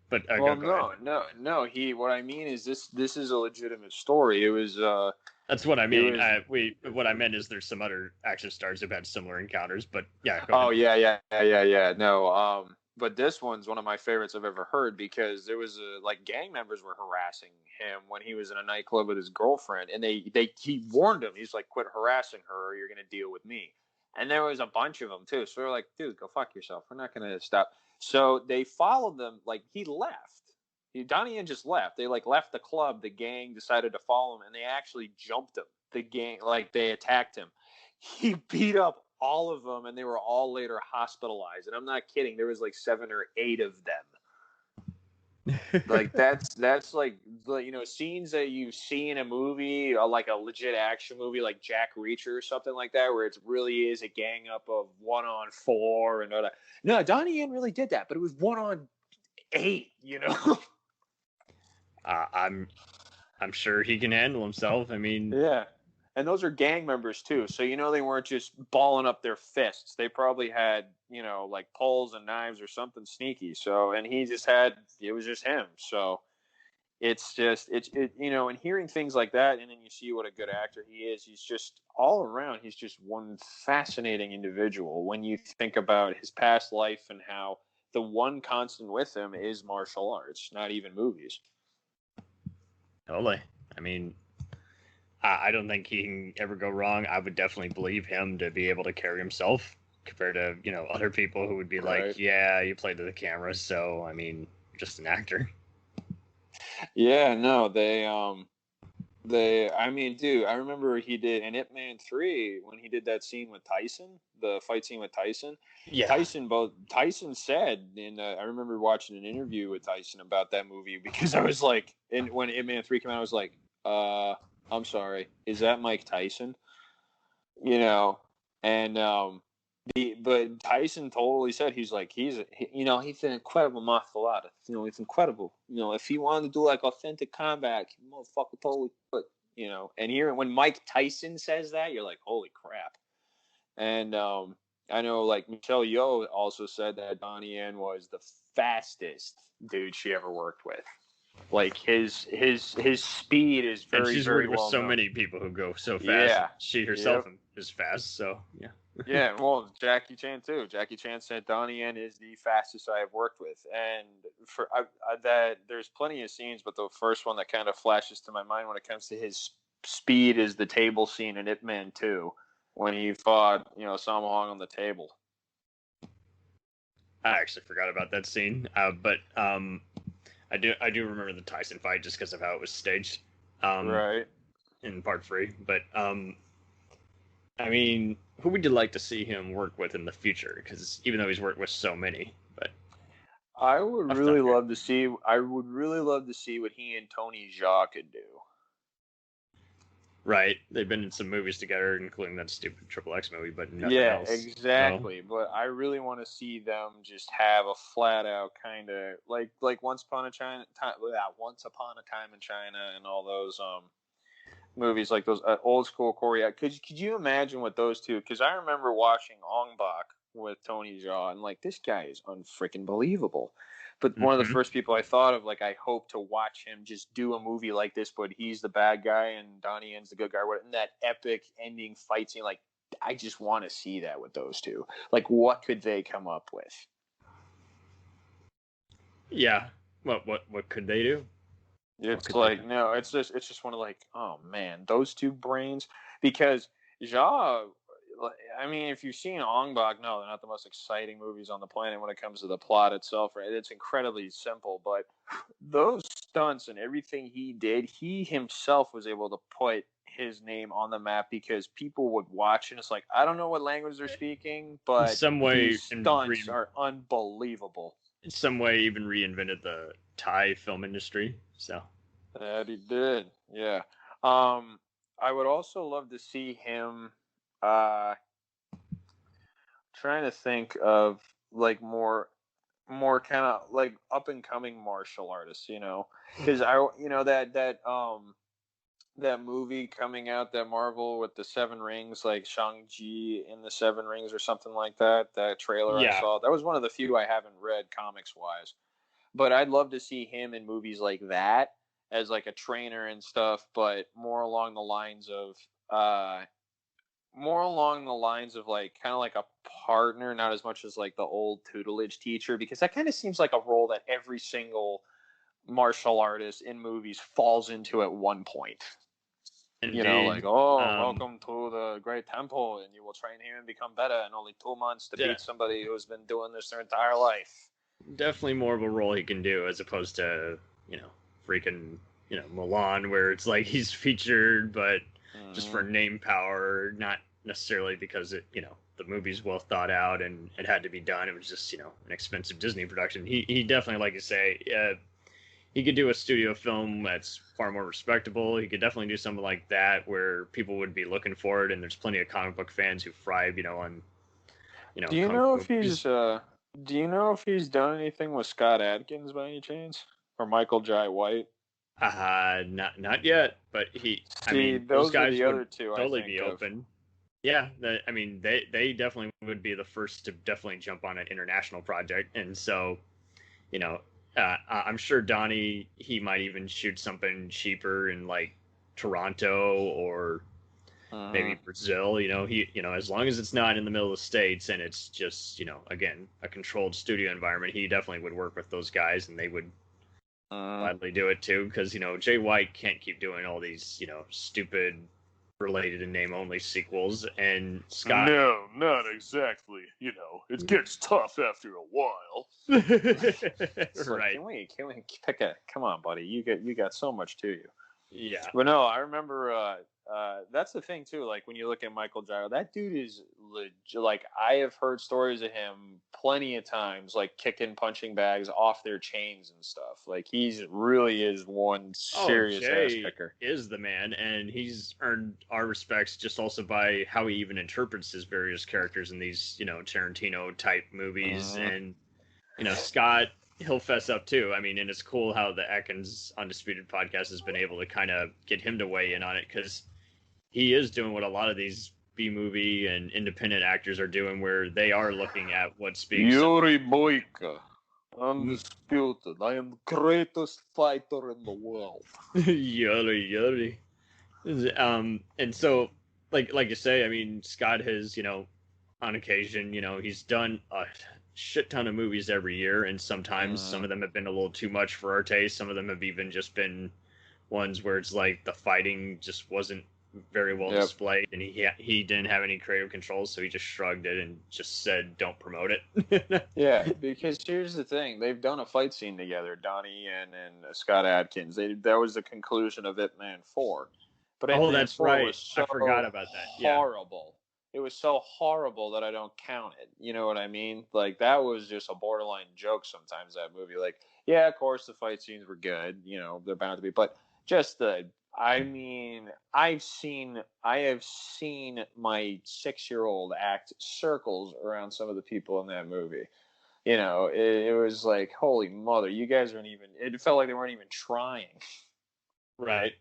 but no. What I mean is this is a legitimate story. It was. That's what I mean. What I meant is there's some other action stars who've had similar encounters, but yeah. Yeah. No. But this one's one of my favorites I've ever heard because there was gang members were harassing him when he was in a nightclub with his girlfriend, and he warned him. He's like, "Quit harassing her, or you're gonna deal with me." And there was a bunch of them too. So they're like, "Dude, go fuck yourself. We're not gonna stop." So they followed them. Like he left. Donnie Yen just left. They left the club. The gang decided to follow him, and they actually jumped him. The gang they attacked him. He beat up all of them, and they were all later hospitalized. And I'm not kidding. There was 7 or 8 of them. That's scenes that you see in a movie, like a legit action movie, like Jack Reacher or something like that, where it really is a gang up of 1-on-4 and all that. No, Donnie Yen really did that, but it was 1-on-8. I'm sure he can handle himself. I mean, yeah. And those are gang members too. So, they weren't just balling up their fists. They probably had, poles and knives or something sneaky. So, and it was just him. So it's and hearing things like that. And then you see what a good actor he is. He's just all around. He's just one fascinating individual when you think about his past life and how the one constant with him is martial arts, not even movies. Totally. I mean, I don't think he can ever go wrong. I would definitely believe him to be able to carry himself compared to, other people who would be like, yeah, you played to the camera. So, I mean, just an actor. Yeah, no, they, I mean, dude, I remember he did in Ip Man 3 when he did that scene with Tyson, the fight scene with Tyson. Yeah. Tyson said, and I remember watching an interview with Tyson about that movie because I was like, when Ip Man 3 came out, I was like, I'm sorry, is that Mike Tyson? You know, and but Tyson totally said he's an incredible martial artist. You know, it's incredible. You know, if he wanted to do like authentic combat, motherfucker totally could. You know, and here when Mike Tyson says that, you're like, holy crap. And I know like Michelle Yeoh also said that Donnie Yen was the fastest dude she ever worked with. Like his speed is very, and she's very worked with well so known. many people who go so fast. Yeah. She herself is fast. So yeah. Yeah, well, Jackie Chan too. Jackie Chan said Donnie Yen is the fastest I have worked with, and for that there's plenty of scenes, but the first one that kind of flashes to my mind when it comes to his speed is the table scene in Ip Man 2 when he fought, Sammo Hung on the table. I actually forgot about that scene, but I do remember the Tyson fight just because of how it was staged, Right. in part 3. But I mean, who would you like to see him work with in the future? Because even though he's worked with so many, but I would really love to see what he and Tony Jaa could do. Right, they've been in some movies together, including that stupid XXX movie, but nothing else. Yeah, exactly. So. But I really want to see them just have a flat out kind of like Once Upon a Time in China, and all those movies like those old school Korea. Could you imagine what those two? Because I remember watching Ong Bak with Tony Jaa, and like this guy is unfreaking believable. But one of the first people I thought of, like, I hope to watch him just do a movie like this, but he's the bad guy and Donnie Yen's the good guy. And that epic ending fight scene, like, I just want to see that with those two. Like, what could they come up with? Yeah. What could they do? It's like, no, it's just one of like, oh man, those two brains. Because Jaa, I mean, if you've seen Ong Bak, no, they're not the most exciting movies on the planet when it comes to the plot itself, right? It's incredibly simple, but those stunts and everything he did, he himself was able to put his name on the map because people would watch and it's like, I don't know what language they're speaking, but some way these stunts are unbelievable. In some way, even reinvented the Thai film industry. So that he did, yeah. I would also love to see him. Trying to think of like more kind of like up and coming martial artists, because that movie coming out, that Marvel with the 7 rings, like Shang-Chi in the 7 rings or something like that. That trailer I saw, that was one of the few I haven't read comics wise, but I'd love to see him in movies like that as like a trainer and stuff, but more along the lines of like kind of like a partner, not as much as like the old tutelage teacher, because that kind of seems like a role that every single martial artist in movies falls into at one point. Indeed. Like, welcome to the Great Temple, and you will train here and become better in only 2 months to beat somebody who's been doing this their entire life. Definitely more of a role he can do as opposed to, freaking, Milan, where it's like he's featured, but just for name power, not necessarily because it, the movie's well thought out and it had to be done. It was just, an expensive Disney production. He definitely, like you say, he could do a studio film that's far more respectable. He could definitely do something like that where people would be looking for it, and there's plenty of comic book fans who thrive, on, Do you know if he's done anything with Scott Adkins by any chance, or Michael Jai White? Not yet, but those guys are the other two totally be open. Yeah, they definitely would be the first to definitely jump on an international project, and so, I'm sure Donnie, he might even shoot something cheaper in like Toronto or maybe Brazil. As long as it's not in the middle of the States and it's just, again, a controlled studio environment, he definitely would work with those guys, and they would gladly do it too, because Jay White can't keep doing all these stupid related and name only sequels, and Scott. No, not exactly. It gets tough after a while. Right. Can we pick a? Come on, buddy. You got so much to you. Yeah. But no, I remember. That's the thing too. Like when you look at Michael Gyro, that dude is legit. Like I have heard stories of him plenty of times, like kicking punching bags off their chains and stuff. Like he's really is one serious ass Jay kicker. is the man, and he's earned our respects just also by how he even interprets his various characters in these, Tarantino type movies. And Scott, he'll fess up too. I mean, and it's cool how the Adkins Undisputed podcast has been able to kind of get him to weigh in on it, because he is doing what a lot of these B-movie and independent actors are doing, where they are looking at what speaks. Yuri Boyka, undisputed. I am the greatest fighter in the world. Yuri. And so, like you say, I mean, Scott has, on occasion, he's done a shit ton of movies every year, and sometimes some of them have been a little too much for our taste. Some of them have even just been ones where it's like the fighting just wasn't very well displayed, and he didn't have any creative control, so he just shrugged it and just said, "Don't promote it." Yeah, because here's the thing: they've done a fight scene together, Donnie Yen and Scott Adkins. That was the conclusion of Ip Man 4. But Ip Man that's 4 right. was so I forgot about that. Yeah. horrible. It was so horrible that I don't count it. You know what I mean? Like that was just a borderline joke. Sometimes that movie, like, yeah, of course the fight scenes were good. They're bound to be, but just I mean, I have seen my 6-year-old act circles around some of the people in that movie. It was like, holy mother, you guys aren't even. It felt like they weren't even trying. Right.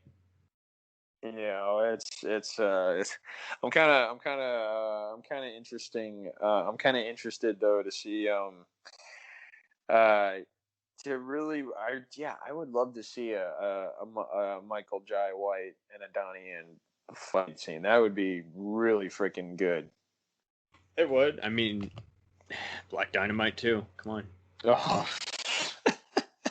It's I'm kind of interesting. I'm kind of interested though to see to really, I would love to see a Michael Jai White and a Donnie Yen fight scene. That would be really freaking good. It would. I mean, Black Dynamite too. Come on. Oh.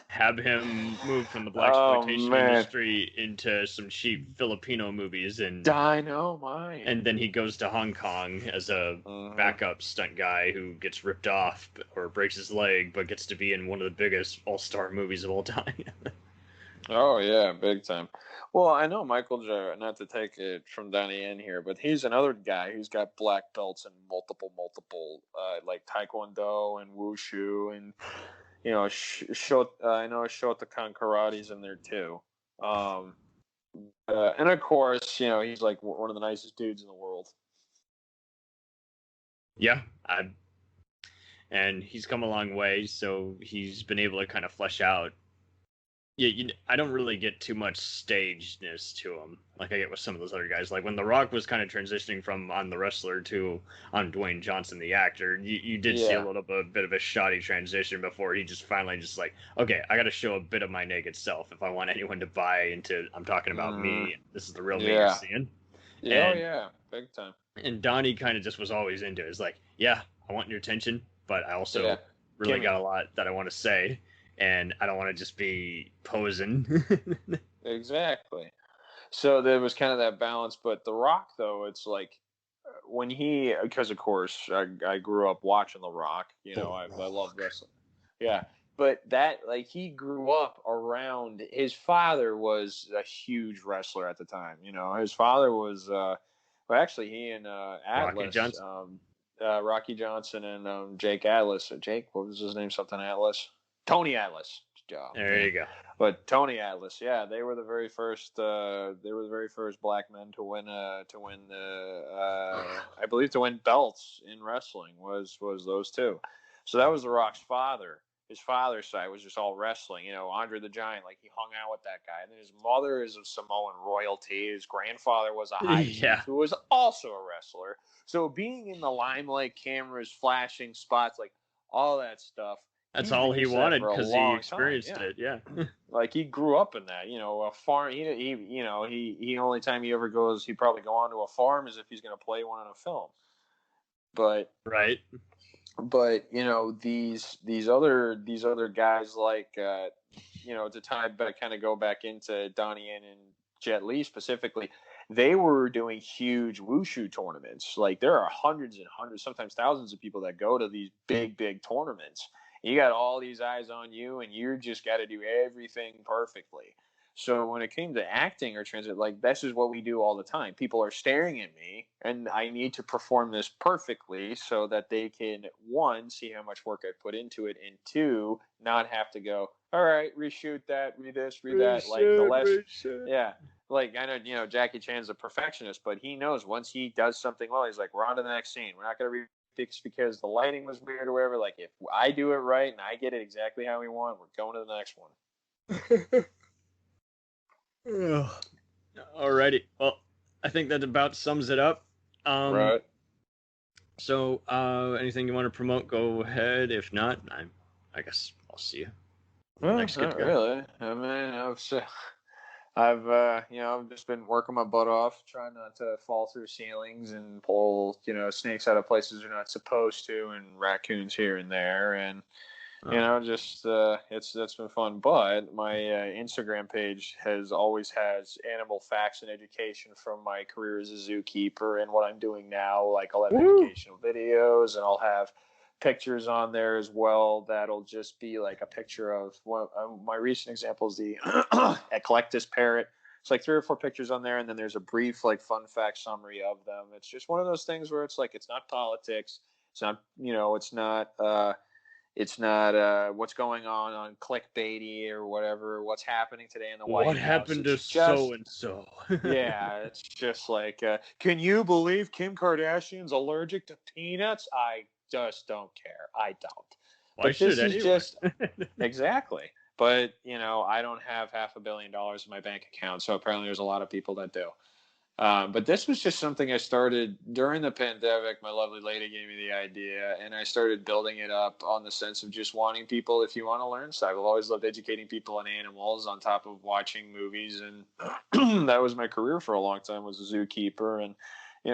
Have him move from the blaxploitation industry into some cheap Filipino movies, and Dynamite. And then he goes to Hong Kong as a backup stunt guy who gets ripped off or breaks his leg, but gets to be in one of the biggest all-star movies of all time. Oh yeah, big time. Well, I know Michael J. Not to take it from Donnie Yen here, but he's another guy who's got black belts in multiple, like Taekwondo and Wushu, and I know Shotokan Karate's in there too. And of course, he's like one of the nicest dudes in the world. Yeah, and he's come a long way, so he's been able to kind of flesh out. Yeah, I don't really get too much stagedness to him, like I get with some of those other guys. Like when The Rock was kind of transitioning from on the wrestler to on Dwayne Johnson, the actor, you did see a little bit of a shoddy transition before he just finally just like, okay, I got to show a bit of my naked self if I want anyone to buy into. I'm talking about me. This is the real me you're seeing. Yeah, big time. And Donnie kind of just was always into it. It's like, yeah, I want your attention, but I also really got a lot that I want to say. And I don't want to just be posing. Exactly. So there was kind of that balance. But The Rock, though, it's like when because of course I grew up watching The Rock. I love wrestling. Yeah. But that, like, he grew up around, his father was a huge wrestler at the time. His father was, he and Atlas, Rocky Johnson and Jake Atlas. Jake, what was his name? Something Atlas? Tony Atlas. There you go. But Tony Atlas, yeah, they were the very first. Black men to win belts in wrestling. Was those two? So that was The Rock's father. His father's side was just all wrestling. Andre the Giant, like he hung out with that guy. And then his mother is of Samoan royalty. His grandfather was a high chief who was also a wrestler. So being in the limelight, cameras, flashing spots, like all that stuff. That's all he wanted because he experienced it. Yeah. Like he grew up in that, a farm. He only time he ever goes, he probably go onto a farm is if he's going to play one in a film. But right. But these other guys like to tie back, kind of go back into Donnie Yen and Jet Li specifically. They were doing huge wushu tournaments. Like there are hundreds and hundreds, sometimes thousands of people that go to these big tournaments. You got all these eyes on you, and you just got to do everything perfectly. So when it came to acting or transit, like, this is what we do all the time. People are staring at me, and I need to perform this perfectly so that they can, one, see how much work I put into it, and two, not have to go, all right, reshoot that, read this, read that. Like the less, yeah. Like, I know, Jackie Chan's a perfectionist, but he knows once he does something well, he's like, we're on to the next scene. We're not going to refix because the lighting was weird or whatever. Like, if I do it right and I get it exactly how we want, we're going to the next one. Alrighty. Well, I think that about sums it up. Right. So, anything you want to promote, go ahead. If not, I guess I'll see you. Well, Next not get-together. really. I mean, I've just been working my butt off, trying not to fall through ceilings and pull, snakes out of places you're not supposed to, and raccoons here and there, and that's been fun. But my Instagram page always has animal facts and education from my career as a zookeeper and what I'm doing now. Like, I'll have educational videos, and I'll have pictures on there as well that'll just be like a picture of my recent example is the Eclectus parrot. It's like 3 or 4 pictures on there, and then there's a brief like fun fact summary of them. It's just one of those things where it's like, it's not politics, it's not it's not what's going on clickbaity or whatever, what's happening today in the White House. What happened to It's just, so and so? yeah, it's just like, can you believe Kim Kardashian's allergic to peanuts? I just don't care. I don't. Why But should this is anyone? just exactly. But I don't have $500 million in my bank account, so apparently there's a lot of people that do. But this was just something I started during the pandemic. My lovely lady gave me the idea, and I started building it up on the sense of just wanting people, if you want to learn stuff. I've always loved educating people on animals on top of watching movies, and that was my career for a long time, was a zookeeper. And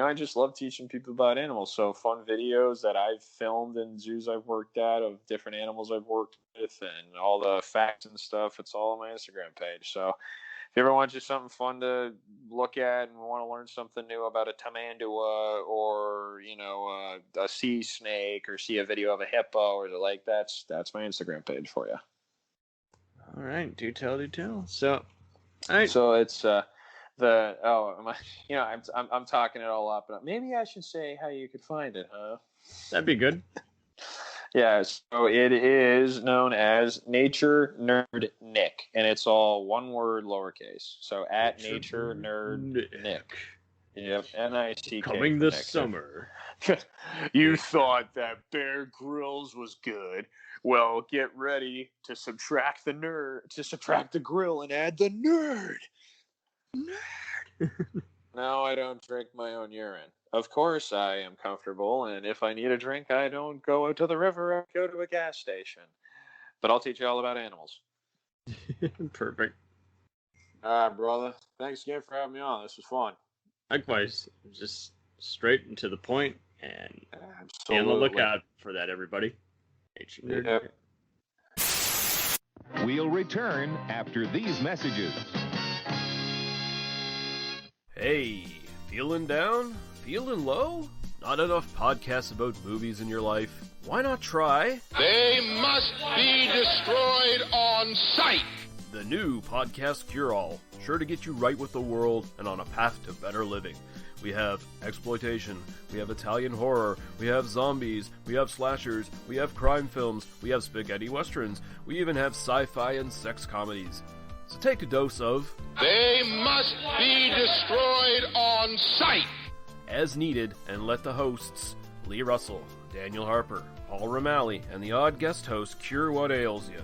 I just love teaching people about animals. So fun videos that I've filmed in zoos I've worked at of different animals I've worked with, and all the facts and stuff. It's all on my Instagram page. So if you ever want just something fun to look at and want to learn something new about a tamandua or, a sea snake, or see a video of a hippo or like, that's my Instagram page for you. All right, do tell. So, all right. So it's I'm talking it all up. Maybe I should say how you could find it, huh? That'd be good. Yeah, so it is known as Nature Nerd Nick, and it's all one word, lowercase. So at Nature Nerd Nick. Yep, Nick. Coming this summer. You thought that Bear Grylls was good. Well, get ready to subtract the grill and add the nerd. No, I don't drink my own urine. Of course, I am comfortable, and if I need a drink, I don't go out to the river. I go to a gas station. But I'll teach you all about animals. Perfect. All right, brother. Thanks again for having me on. This was fun. Likewise, just straight and to the point, and be on the Absolutely. lookout for that, everybody. Nature Nerd. Yep. We'll return after these messages. Hey, feeling down? Feeling low? Not enough podcasts about movies in your life? Why not try They must be destroyed on sight. the new Podcast Cure-All? Sure to get you right with the world and on a path to better living. We have exploitation, we have Italian horror, we have zombies, we have slashers, we have crime films, we have spaghetti westerns, we even have sci-fi and sex comedies. So take a dose of They must be destroyed on sight. as needed, and let the hosts, Lee Russell, Daniel Harper, Paul Romali, and the odd guest host cure what ails you.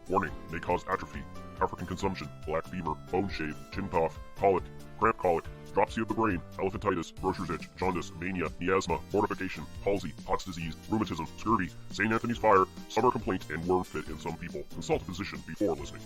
Warning, may cause atrophy, African consumption, black fever, bone shave, chin cough, colic, cramp colic, dropsy of the brain, elephantitis, grocer's itch, jaundice, mania, miasma, mortification, palsy, Pott's disease, rheumatism, scurvy, St. Anthony's fire, summer complaint, and worm fit in some people. Consult a physician before listening.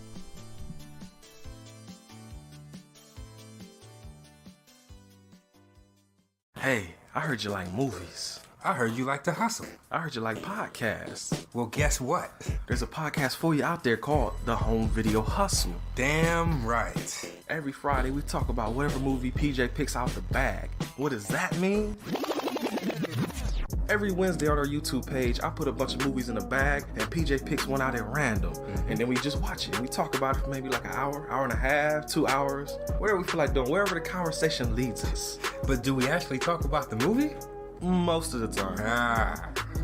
Hey, I heard you like movies. I heard you like to hustle. I heard you like podcasts. Well, guess what? There's a podcast for you out there called The Home Video Hustle. Damn right. Every Friday, we talk about whatever movie PJ picks out the bag. What does that mean? Every Wednesday on our YouTube page, I put a bunch of movies in a bag, and PJ picks one out at random. And then we just watch it. We talk about it for maybe like an hour, hour and a half, 2 hours, whatever we feel like doing, wherever the conversation leads us. But do we actually talk about the movie? Most of the time.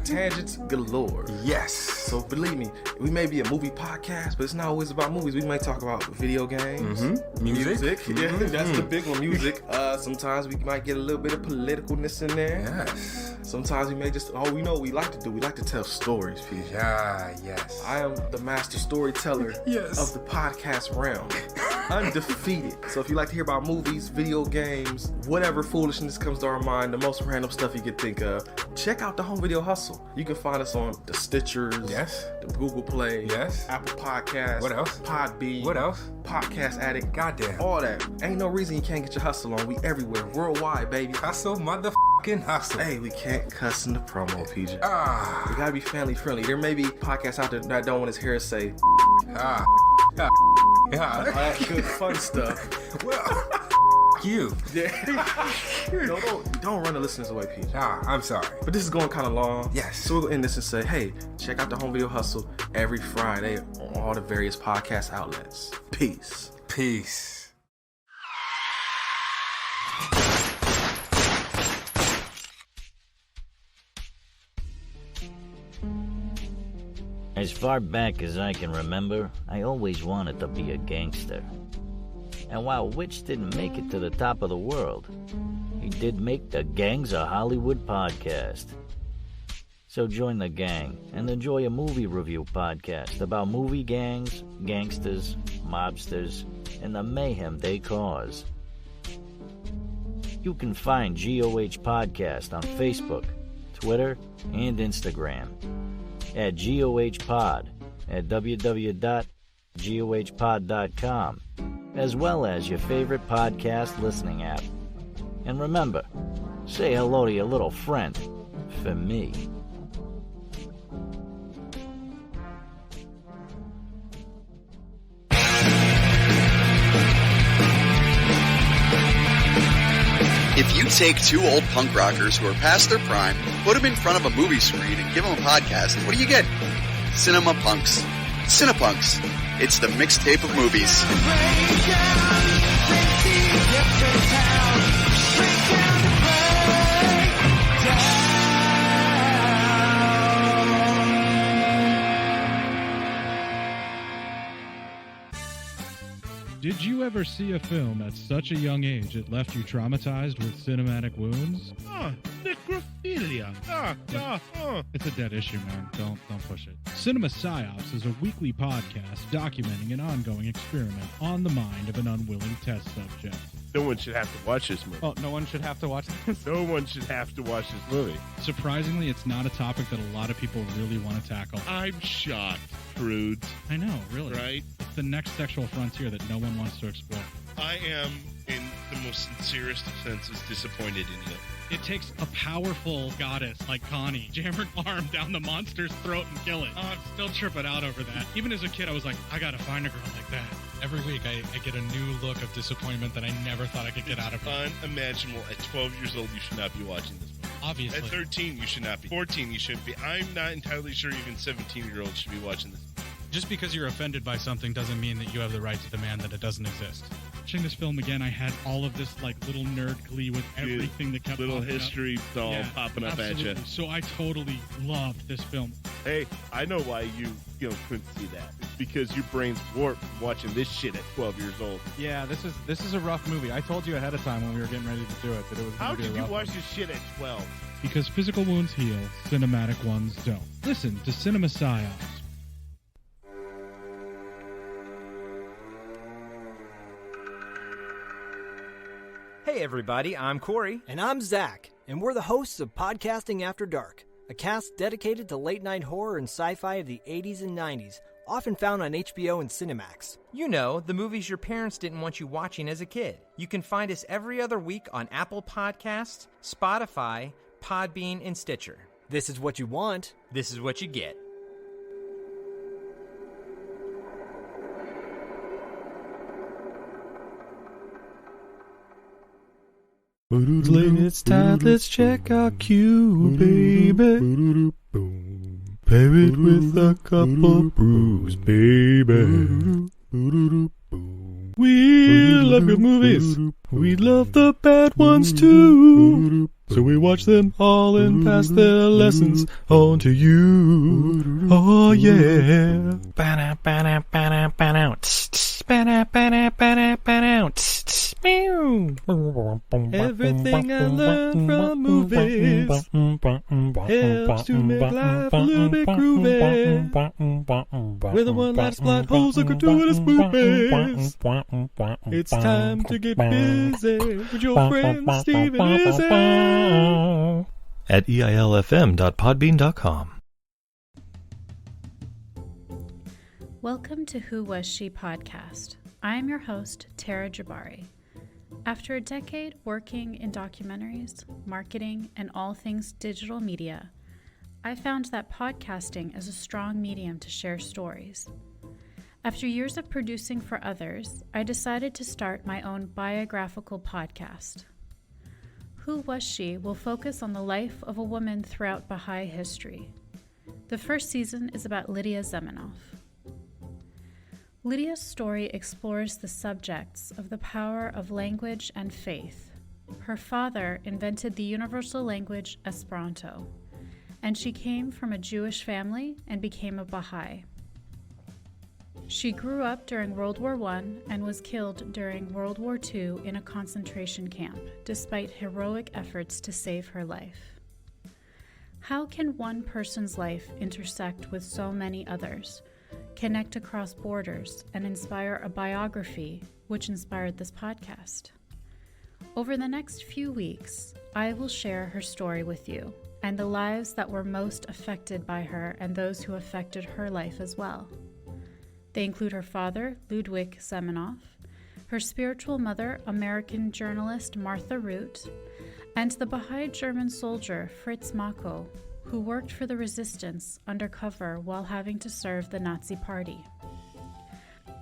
Tangents galore. Yes. So believe me, we may be a movie podcast, but it's not always about movies. We may talk about video games, music. Yeah, that's the big one, music. Sometimes we might get a little bit of politicalness in there. Yes. Sometimes we may just, we know what we like to do. We like to tell stories, PJ. Yes. I am the master storyteller of the podcast realm. Undefeated. So if you like to hear about movies, video games, whatever foolishness comes to our mind, the most random stuff you could think of, check out the Home Video Hustle. You can find us on the Stitchers, the Google Play, Apple Podcasts, what else? Podbean, What else? Podcast Addict, Goddamn. all that. Ain't no reason you can't get your hustle on. We everywhere, worldwide, baby. Hustle, motherfucking hustle. Hey, we can't cuss in the promo, PJ. We gotta be family friendly. There may be podcasts out there that don't want his hair to say all that good fun stuff. Well, you. Don't run the listeners away, PJ. I'm sorry. But this is going kind of long. Yes. So we'll end this and say, hey, check out the Home Video Hustle every Friday on all the various podcast outlets. Peace. Peace. As far back as I can remember, I always wanted to be a gangster. And while Witch didn't make it to the top of the world, he did make the Gangs of Hollywood podcast. So join the gang and enjoy a movie review podcast about movie gangs, gangsters, mobsters, and the mayhem they cause. You can find GOH Podcast on Facebook, Twitter, and Instagram at GOH Pod at www.gohpod.com, as well as your favorite podcast listening app. And remember, say hello to your little friend for me. If you take two old punk rockers who are past their prime, put them in front of a movie screen and give them a podcast, what do you get? Cinema Punks. Cinepunks. It's the mixtape of movies. Did you ever see a film at such a young age it left you traumatized with cinematic wounds? Necrophilia. It's a dead issue, man. Don't push it. Cinema Psyops is a weekly podcast documenting an ongoing experiment on the mind of an unwilling test subject. No one should have to watch this movie. Oh, no one should have to watch this? No one should have to watch this movie. Surprisingly, it's not a topic that a lot of people really want to tackle. I'm shocked, prudes. I know, really. Right? It's the next sexual frontier that no one wants to explore. I am, in the most sincerest of senses, disappointed in you. It takes a powerful goddess like Connie, jam her arm down the monster's throat and kill it. Oh, I'm still tripping out over that. Even as a kid, I was like, I gotta find a girl like that. Every week, I get a new look of disappointment that I never thought I could get out of her. Unimaginable. At 12 years old, you should not be watching this movie. Obviously. At 13, you should not be. 14, you shouldn't be. I'm not entirely sure even 17-year-olds should be watching this. Just because you're offended by something doesn't mean that you have the right to demand that it doesn't exist. Watching this film again, I had all of this like little nerd glee with everything that kept little popping history up. doll popping up absolutely. at you. So I totally loved this film. Hey, I know why you couldn't see that. It's because your brain's warped from watching this shit at 12 years old. Yeah, this is a rough movie. I told you ahead of time when we were getting ready to do it that it was How going to be did a you rough watch one. this shit at 12? Because physical wounds heal, cinematic ones don't. Listen to Cinema Psyops. Hey everybody, I'm Corey. And I'm Zach, and we're the hosts of Podcasting After Dark, a cast dedicated to late-night horror and sci-fi of the 80s and 90s, often found on HBO and Cinemax. You know, the movies your parents didn't want you watching as a kid. You can find us every other week on Apple Podcasts, Spotify, Podbean, and Stitcher. This is what you want. This is what you get. Late, it's time, let's check our cue, baby. Pair it with a couple brews, baby. We love good movies. We love the bad ones too. So we watch them all and pass their lessons on to you. Oh yeah. Everything I learned from movies helps to make life a little bit groovy. With a one-last plot holes of gratuitous movies. It's time to get busy with your friend Steve and Izzy. At eilfm.podbean.com. Welcome to Who Was She podcast. I am your host, Tara Jabari. After a decade working in documentaries, marketing, and all things digital media, I found that podcasting is a strong medium to share stories. After years of producing for others, I decided to start my own biographical podcast. Who Was She will focus on the life of a woman throughout Baha'i history. The first season is about Lydia Zamenhof. Lydia's story explores the subjects of the power of language and faith. Her father invented the universal language Esperanto, and she came from a Jewish family and became a Baha'i. She grew up during World War I and was killed during World War II in a concentration camp, despite heroic efforts to save her life. How can one person's life intersect with so many others, connect across borders, and inspire a biography which inspired this podcast? Over the next few weeks, I will share her story with you and the lives that were most affected by her and those who affected her life as well. They include her father, Ludwig Zamenhof, her spiritual mother, American journalist Martha Root, and the Baha'i German soldier Fritz Mako, who worked for the resistance undercover while having to serve the Nazi Party.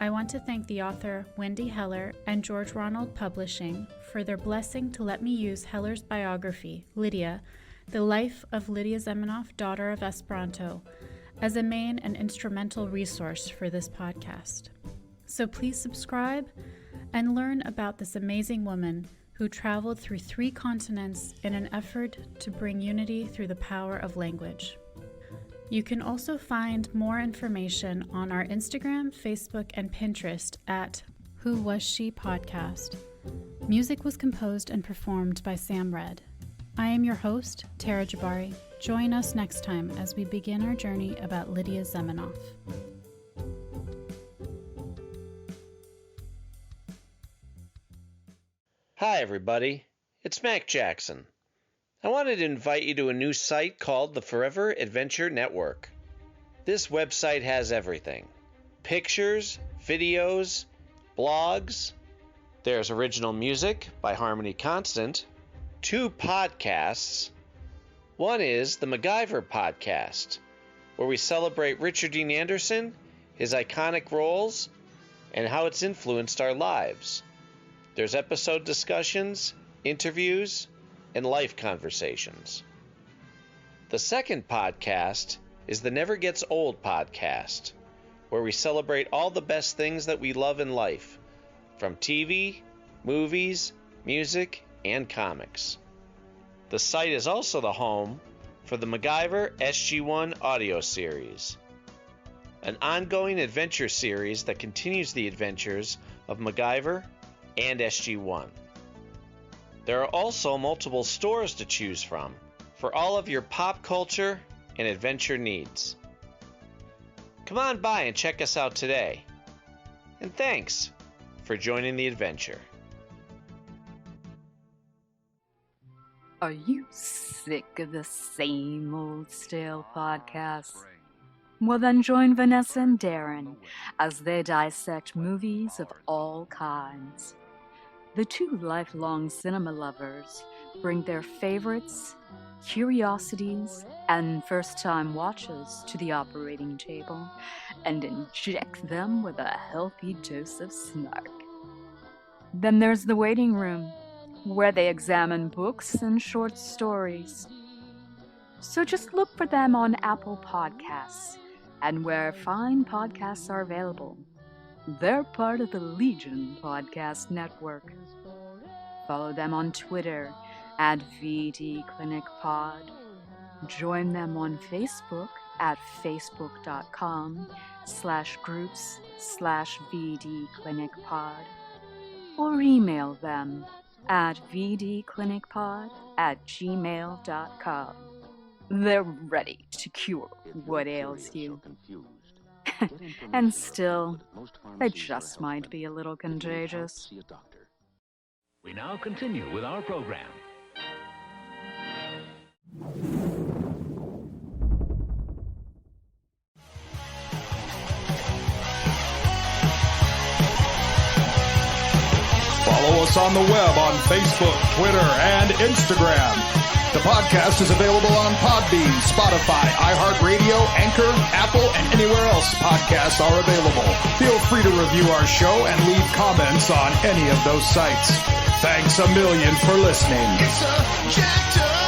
I want to thank the author Wendy Heller and George Ronald Publishing for their blessing to let me use Heller's biography, Lydia, The Life of Lydia Zamenhof, Daughter of Esperanto, as a main and instrumental resource for this podcast. So please subscribe and learn about this amazing woman who traveled through 3 continents in an effort to bring unity through the power of language. You can also find more information on our Instagram, Facebook, and Pinterest at Who Was She Podcast. Music was composed and performed by Sam Red. I am your host, Tara Jabari. Join us next time as we begin our journey about Lydia Zamenhof. Hi everybody, it's Mac Jackson. I wanted to invite you to a new site called the Forever Adventure Network. This website has everything. Pictures, videos, blogs. There's original music by Harmony Constant, 2 podcasts. One is the MacGyver podcast, where we celebrate Richard Dean Anderson, his iconic roles, and how it's influenced our lives. There's episode discussions, interviews, and life conversations. The second podcast is the Never Gets Old podcast, where we celebrate all the best things that we love in life, from TV, movies, music, and comics. The site is also the home for the MacGyver SG-1 audio series, an ongoing adventure series that continues the adventures of MacGyver and SG-1. There are also multiple stores to choose from for all of your pop culture and adventure needs. Come on by and check us out today. And thanks for joining the adventure. Are you sick of the same old stale podcasts? Well, then join Vanessa and Darren as they dissect movies of all kinds. The 2 lifelong cinema lovers bring their favorites, curiosities, and first-time watches to the operating table and inject them with a healthy dose of snark. Then there's the waiting room, where they examine books and short stories. So just look for them on Apple Podcasts and where fine podcasts are available. They're part of the Legion Podcast Network. Follow them on Twitter at VD Clinic Pod. Join them on Facebook at facebook.com/groups/VD Clinic Pod. Or email them at vdclinicpod@gmail.com. They're ready to cure what ails you. And still, they just might be a little contagious. We now continue with our program. Follow us on the web on Facebook, Twitter, and Instagram. The podcast is available on Podbean, Spotify, iHeartRadio, Anchor, Apple, and anywhere else podcasts are available. Feel free to review our show and leave comments on any of those sites. Thanks a million for listening. It's a jacked up